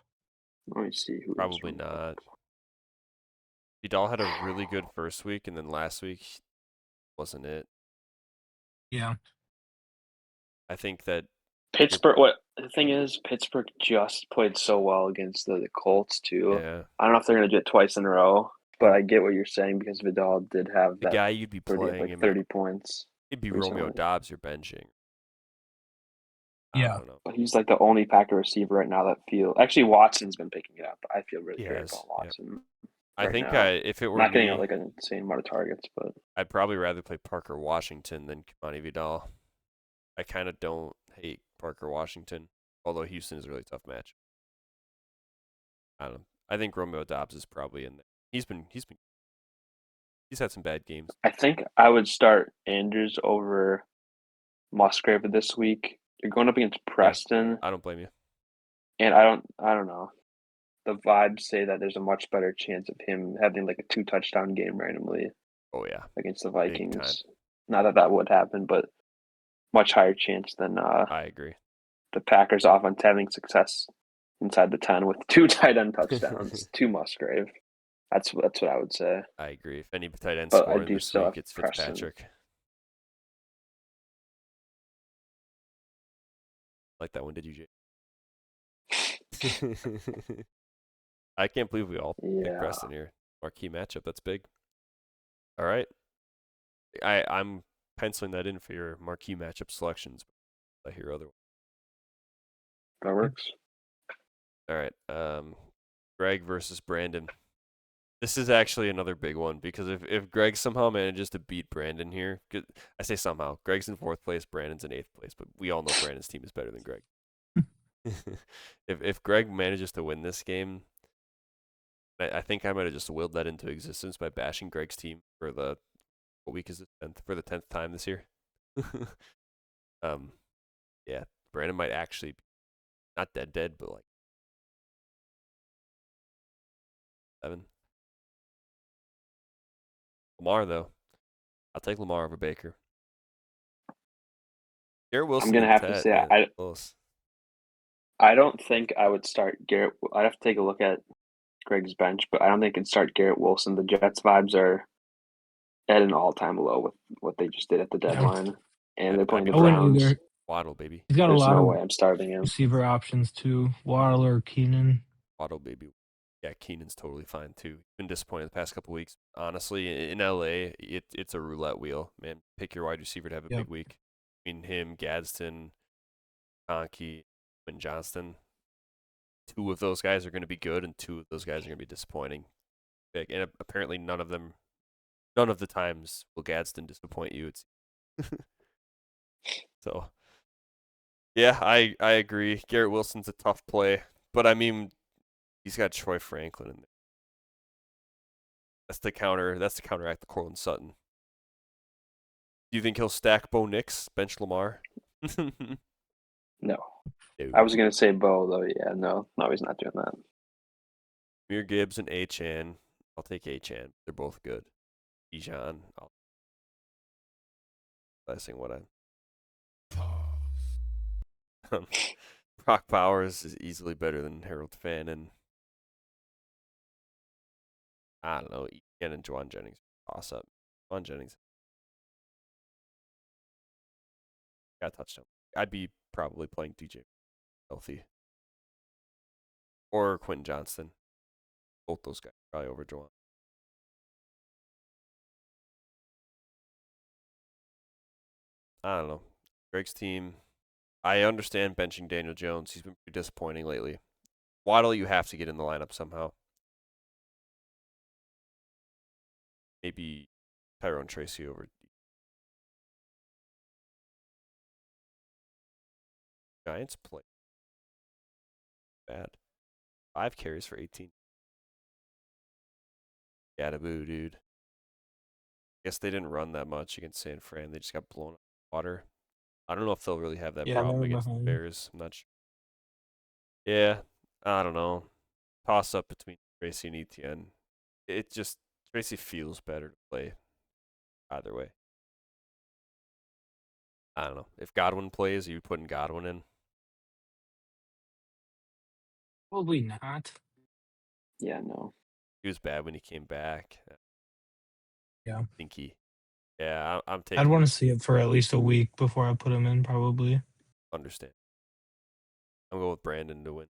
Let me see who. Probably not. Vidal had a really good first week, and then last week wasn't it. Yeah. I think that Pittsburgh. What the thing is, Pittsburgh just played so well against the Colts too. yeah, I don't know if they're going to do it twice in a row, but I get what you're saying because Vidal did have the that guy you'd be 30, playing like him, 30 points. it'd be recently. Romeo Dobbs you're benching. I Yeah. don't know. But he's like the only Packer receiver right now that feel. Actually, Watson's been picking it up. But I feel really He good has, about yeah. Watson. I right think now. if it were Not me, getting like an insane amount of targets, but I'd probably rather play Parker Washington than Kimani Vidal. I kind of don't hate Parker Washington, although Houston is a really tough match. I don't know. I think Romeo Dobbs is probably in there. He's had some bad games. I think I would start Andrews over Musgrave this week. You're going up against Preston, I don't blame you. and I don't know. The vibes say that there's a much better chance of him having like a 2-touchdown game randomly Oh yeah, against the Big time. Vikings. Not that would happen, but much higher chance than I agree. the Packers offense having success inside the 10 with 2 tight end touchdowns to Musgrave. That's what I would say. I agree. If any tight end But I scoring do this still week, have it's Preston. Fitzpatrick. Like that one, did you, Jay? I can't believe we all picked Yeah. Preston here. Marquee matchup. That's big. All right. I'm penciling that in for your marquee matchup selections. I hear otherwise. That works. All right. Greg versus Brandon. This is actually another big one because if Greg somehow manages to beat Brandon here, I say somehow, Greg's in 4th place, Brandon's in 8th place, but we all know Brandon's team is better than Greg. If Greg manages to win this game, I think I might have just willed that into existence by bashing Greg's team for the what week is it? For the 10th time this year. Yeah, Brandon might actually be not dead, but like 7. Lamar though, I'll take Lamar over Baker. Garrett Wilson. I'm gonna have to say I don't think I would start Garrett. I'd have to take a look at Greg's bench, but I don't think I'd start Garrett Wilson. The Jets vibes are at an all-time low with what they just did at the deadline, and they're playing the I wouldn't Browns. either. Waddle, baby. He's got There's a lot no of way I'm starting him. receiver options too. Waddle or Keenan. Waddle, baby. Yeah, Keenan's totally fine too. Been disappointed the past couple weeks. Honestly, in LA, it's a roulette wheel, man. Pick your wide receiver to have a big week. I mean, him, Gadsden, Conkey, and Johnston. two of those guys are going to be good and two of those guys are going to be disappointing. And apparently none of the times will Gadsden disappoint you. It's so. Yeah, I agree. Garrett Wilson's a tough play, but I mean, he's got Troy Franklin in there. That's the counteract the Cortland Sutton. Do you think he'll stack Bo Nix, bench Lamar? No. Dude. I was gonna say Bo though. Yeah, no, he's not doing that. Jahmyr Gibbs and Achane. I'll take Achane. They're both good. Bijan. Guessing what Brock Bowers is easily better than Harold Fannin. I don't know. Etienne and Juwan Jennings toss up. Juwan Jennings got a touchdown. I'd be probably playing DJ healthy. Or Quentin Johnston. Both those guys probably over Juwan. I don't know. Greg's team. I understand benching Daniel Jones. He's been pretty disappointing lately. Waddle, you have to get in the lineup somehow. Maybe Tyrone Tracy over. Giants play bad. 5 carries for 18. Gadaboo, dude. Guess they didn't run that much against San Fran. They just got blown out of water. I don't know if they'll really have that problem against the Bears. I'm not sure. Yeah, I don't know. Toss up between Tracy and Etienne. It just Tracy feels better to play either way. I don't know. If Godwin plays, are you putting Godwin in? Probably not. Yeah, no. He was bad when he came back. Yeah. Stinky. Yeah, I'm taking. I'd want to see it for at least a week before I put him in, probably. Understand. I'm going with Brandon to win.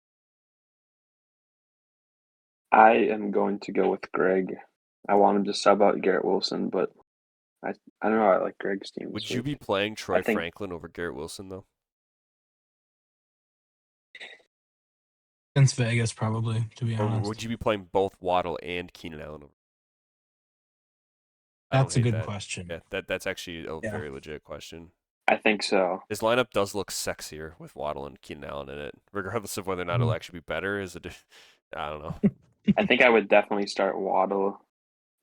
I am going to go with Greg. I want him to sub out Garrett Wilson, but I don't know. I like Greg's team. Would you be playing Troy Franklin over Garrett Wilson though? Against Vegas, probably, to be honest. Or would you be playing both Waddle and Keenan Allen over? That's a good question. Yeah, that's actually a very legit question. I think so. His lineup does look sexier with Waddle and Keenan Allen in it, regardless of whether or not it'll actually be better. I don't know. I think I would definitely start Waddle.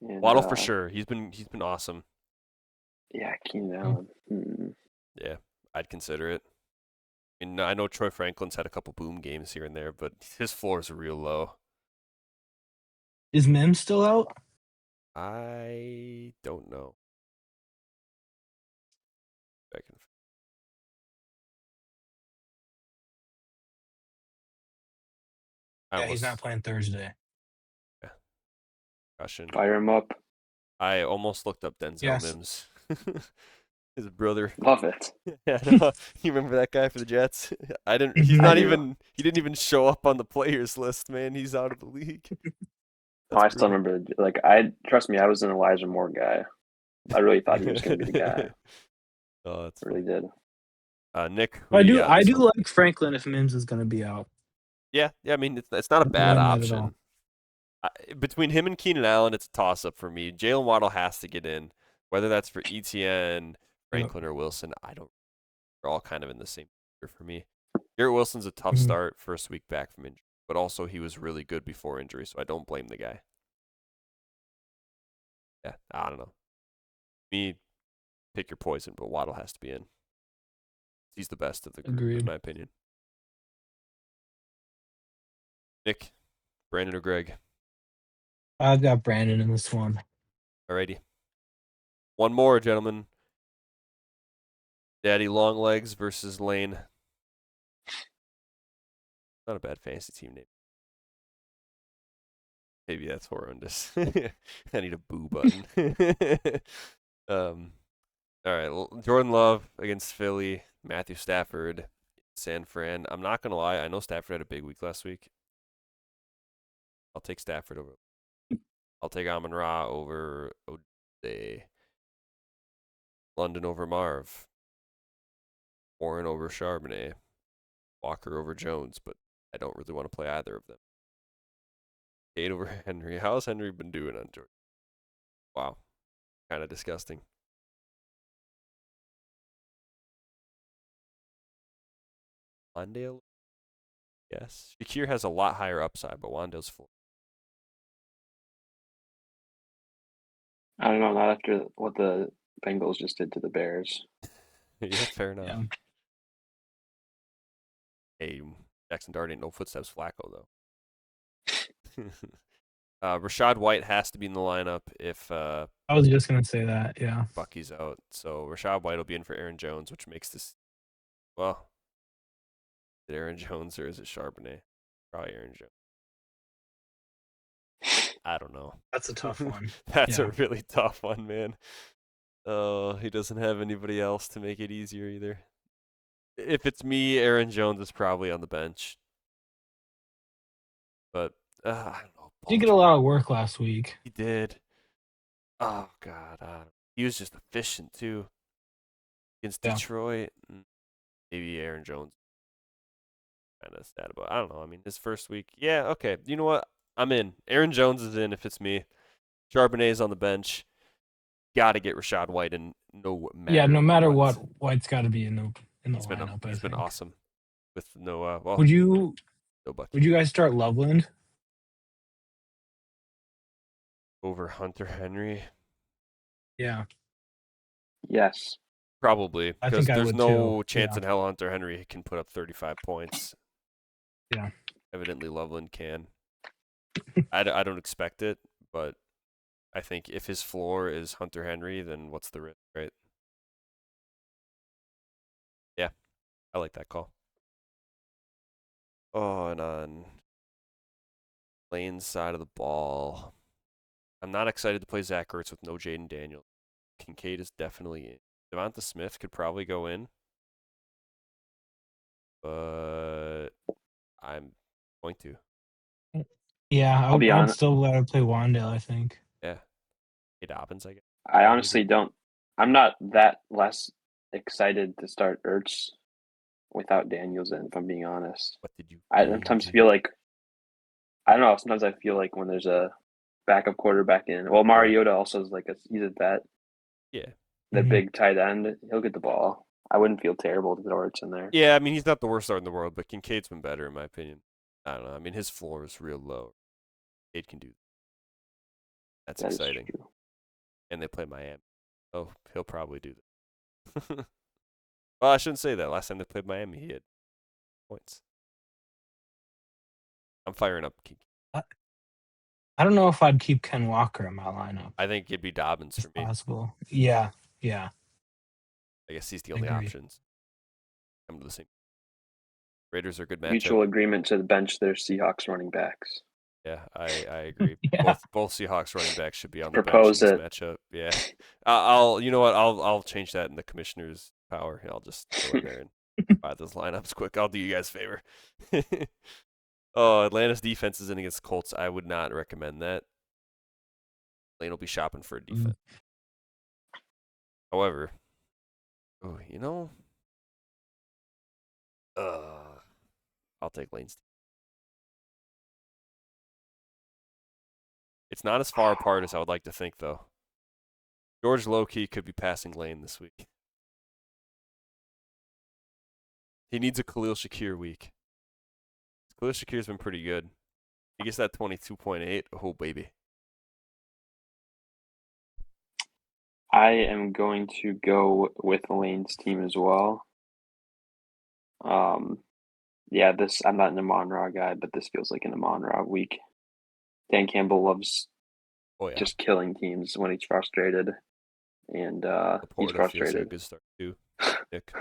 And, Waddle for sure. He's been awesome. Yeah, Keenan Allen. Yeah, I'd consider it. And I know Troy Franklin's had a couple boom games here and there, but his floor is real low. Is Mims still out? I don't know. Yeah, he's not playing Thursday. Yeah. Caution. Fire him up. I almost looked up Denzel Mims. His brother. Love it. Yeah, no, you remember that guy for the Jets? I didn't. He's not even. He didn't even show up on the players list, man. He's out of the league. I still remember. Like, trust me, I was an Elijah Moore guy. I really thought he was going to be the guy. Oh, that's really did. Nick, I do like Franklin if Mims is going to be out. Yeah. I mean, it's not a bad option. Between him and Keenan Allen, it's a toss-up for me. Jalen Waddle has to get in, whether that's for Etienne, Franklin, or Wilson. They're all kind of in the same tier for me. Garrett Wilson's a tough start first week back from injury, but also he was really good before injury, so I don't blame the guy. Yeah, I don't know. Me, pick your poison, but Waddle has to be in. He's the best of the group, in my opinion. Nick, Brandon, or Greg? I've got Brandon in this one. Alrighty. One more, gentlemen. Daddy Longlegs versus Lane. Not a bad fantasy team name. Maybe that's horrendous. I need a boo button. All right, Jordan Love against Philly. Matthew Stafford, San Fran. I'm not gonna lie. I know Stafford had a big week last week. I'll take Stafford over. I'll take Amon-Ra over O'Day. London over Marv. Warren over Charbonnet. Walker over Jones, but I don't really want to play either of them. Cade over Henry. How's Henry been doing on Georgia? Wow. Kind of disgusting. Wandale? Yes. Shakir has a lot higher upside, but Wandale's full. I don't know, not after what the Bengals just did to the Bears. Yeah, fair enough. Yeah. Hey, Jackson Dart ain't no footsteps Flacco, though. Rashad White has to be in the lineup if I was just gonna say that. Yeah. Bucky's out. So Rashad White will be in for Aaron Jones, which makes this, well, is it Aaron Jones or is it Charbonnet? Probably Aaron Jones. I don't know. That's a tough one. That's a Yeah. really tough one, man. Oh, he doesn't have anybody else to make it easier either. If it's me, Aaron Jones is probably on the bench. But I don't know. He did get a lot of work last week. He did. Oh God, he was just efficient too against Yeah. Detroit. Maybe Aaron Jones. Kind of sad about. I don't know. I mean, his first week. Yeah. Okay. You know what? I'm in. Aaron Jones is in if it's me. Charbonnet's on the bench. Got to get Rashad White in. No matter what, White's got to be in the lineup. He's been awesome with no. Well, Would you no Bucky. Would you guys start Loveland? Over Hunter Henry? Yeah. Yes. Probably, I because think I there's would no too. chance Yeah. in hell Hunter Henry can put up 35 points. Yeah. Evidently, Loveland can. I don't expect it, but I think if his floor is Hunter Henry, then what's the risk, right? Yeah, I like that call. Oh, and on Lane's side of the ball, I'm not excited to play Zach Ertz with no Jaden Daniels. Kincaid is definitely in. Devonta Smith could probably go in, but I'm going to. Yeah, I'll be I'd honest. still let her play Wandale, I think. Yeah. Hey, Dobbins, I guess. I honestly don't. I'm not that less excited to start Ertz without Daniels in, if I'm being honest. What did you I do, sometimes dude? feel like, I don't know, sometimes I feel like when there's a backup quarterback in, well, Mariota also is like he's a vet. Yeah. The Mhm. big tight end, he'll get the ball. I wouldn't feel terrible to throw Ertz in there. Yeah, I mean, he's not the worst start in the world, but Kincaid's been better, in my opinion. I don't know. I mean, his floor is real low. Kincaid can do that. That's That is exciting. true. And they play Miami. Oh, he'll probably do that. Well, I shouldn't say that. Last time they played Miami, he had points. I'm firing up Kincaid. I don't know if I'd keep Ken Walker in my lineup. I think it'd be Dobbins for If me. possible. Yeah. I guess he's the only Agreed. options. Come to the same. Raiders are a good matchup. Mutual agreement to bench their Seahawks running backs. Yeah, I agree. Yeah. Both Seahawks running backs should be on the Propose bench in it. this matchup. Yeah, I'll change that in the commissioner's power. I'll just go in there and buy those lineups quick. I'll do you guys a favor. Oh, Atlanta's defense is in against Colts. I would not recommend that. Lane will be shopping for a defense. However, I'll take Lane's team. It's not as far apart as I would like to think, though. George low-key could be passing Lane this week. He needs a Khalil Shakir week. Khalil Shakir's been pretty good. He gets that 22.8. Oh, baby. I am going to go with Lane's team as well. Yeah, I'm not an Amon-Ra guy, but this feels like an Amon-Ra week. Dan Campbell loves just killing teams when he's frustrated, and he's frustrated. Good start too. Nick.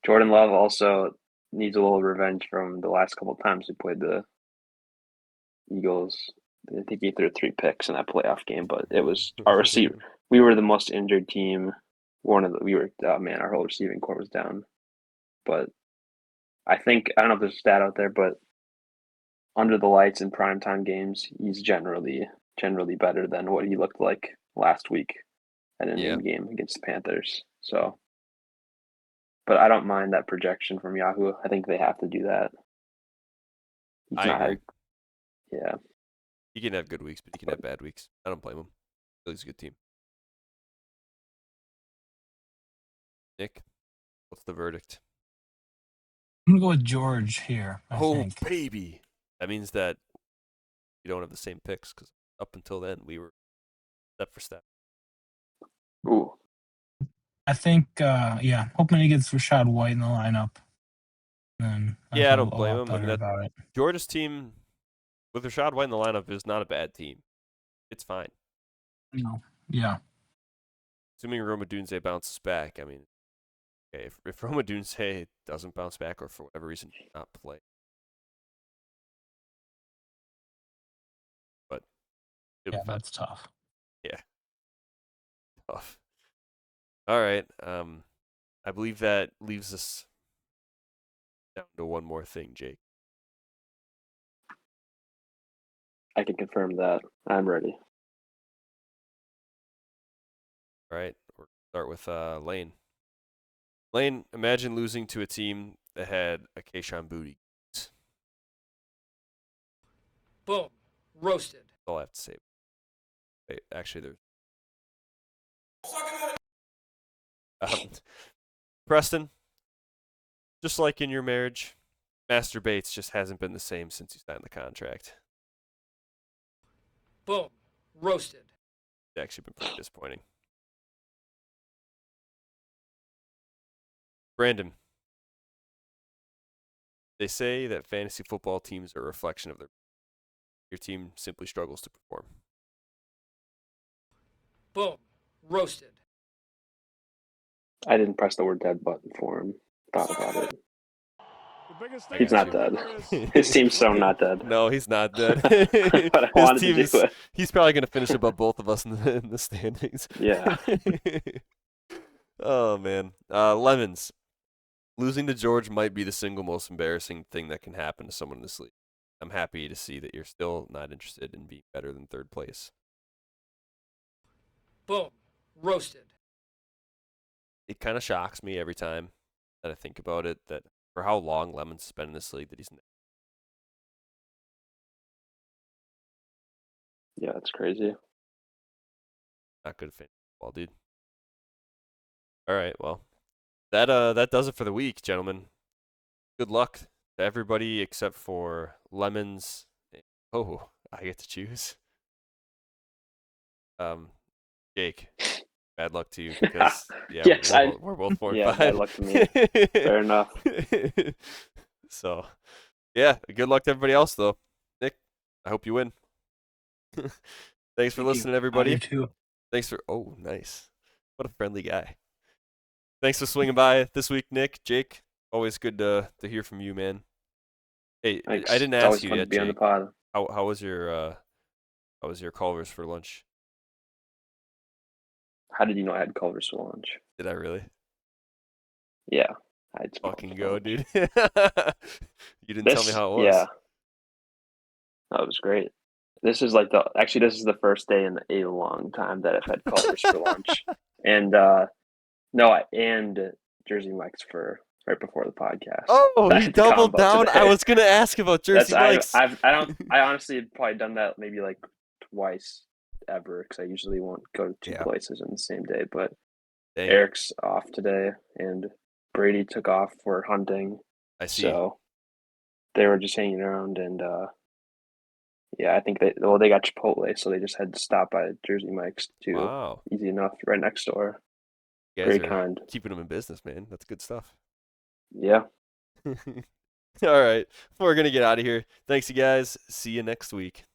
Jordan Love also needs a little revenge from the last couple of times we played the Eagles. I think he threw 3 picks in that playoff game, but it was our receiver. We were the most injured team. Our whole receiving core was down. But I don't know if there's a stat out there, but under the lights in primetime games, he's generally better than what he looked like last week at an in-game against the Panthers. So, but I don't mind that projection from Yahoo. I think they have to do that. He's I not agree. Yeah. He can have good weeks, but he can have bad weeks. I don't blame him. Philly's a good team. Nick, what's the verdict? I'm gonna go with George here. I think. Baby. That means that we don't have the same picks because up until then we were step for step. Ooh. I think. Hoping he gets Rashad White in the lineup. Then Yeah, I feel don't a blame lot him. I mean, better that about it. Georgia's team with Rashad White in the lineup is not a bad team. It's fine. No. Yeah. Assuming Roma Dunze bounces back. I mean, okay, if Roma Dunze doesn't bounce back or for whatever reason does not play. But it'll Yeah, be fine. that's tough. Yeah. Tough. All right. I believe that leaves us down to one more thing, Jake. I can confirm that. I'm ready. All right. We'll start with Lane. Lane, imagine losing to a team that had a Keishon Booty. Boom. Roasted. That's all I have to say. Wait, actually, there's. Preston, just like in your marriage, Master Bates just hasn't been the same since you signed the contract. Boom. Roasted. It's actually been pretty disappointing. Brandon, they say that fantasy football teams are a reflection of your team simply struggles to perform. Boom. Roasted. I didn't press the word dead button for him. Thought about it. I He's got not you. dead. His team's so not dead. No, he's not dead. But I wanted to do it. He's probably going to finish above both of us in the standings. Yeah. Oh, man. Lemons. Losing to George might be the single most embarrassing thing that can happen to someone in this league. I'm happy to see that you're still not interested in being better than third place. Boom. Roasted. It kind of shocks me every time that I think about it, that for how long Lemons has been in this league, that he's Yeah, that's crazy. not good at fantasy football, dude. All right, well, that does it for the week, gentlemen. Good luck to everybody except for Lemons. Oh, I get to choose. Jake, bad luck to you because Yes, we're both 4 and yeah, 5. bad luck to me. Fair enough. So, yeah, good luck to everybody else though. Nick, I hope you win. Thanks for listening, everybody. You too. Thanks for nice. What a friendly guy. Thanks for swinging by this week, Nick. Jake, always good to hear from you, man. Hey, Thanks. I didn't It's ask always you fun yet, to be on the Jake. pod. How was your Culver's for lunch? How did you know I had Culver's for lunch? Did I really? Yeah. I had Fucking Culver's for go, lunch. dude. You didn't tell me how it was. Yeah. That was great. This is this is the first day in a long time that I've had Culver's for lunch. And and Jersey Mike's for right before the podcast. Oh, That's he the doubled combo down. today. I was gonna ask about Jersey Mike's. I honestly have probably done that maybe like twice ever because I usually won't go to two places in the same day. But Dang. Eric's off today, and Brady took off for hunting. I see. So they were just hanging around, and yeah, I think they got Chipotle, so they just had to stop by Jersey Mike's too. Wow. Easy enough, right next door. You guys Very are kind. keeping them in business, man. That's good stuff. Yeah. All right. We're going to get out of here. Thanks, you guys. See you next week.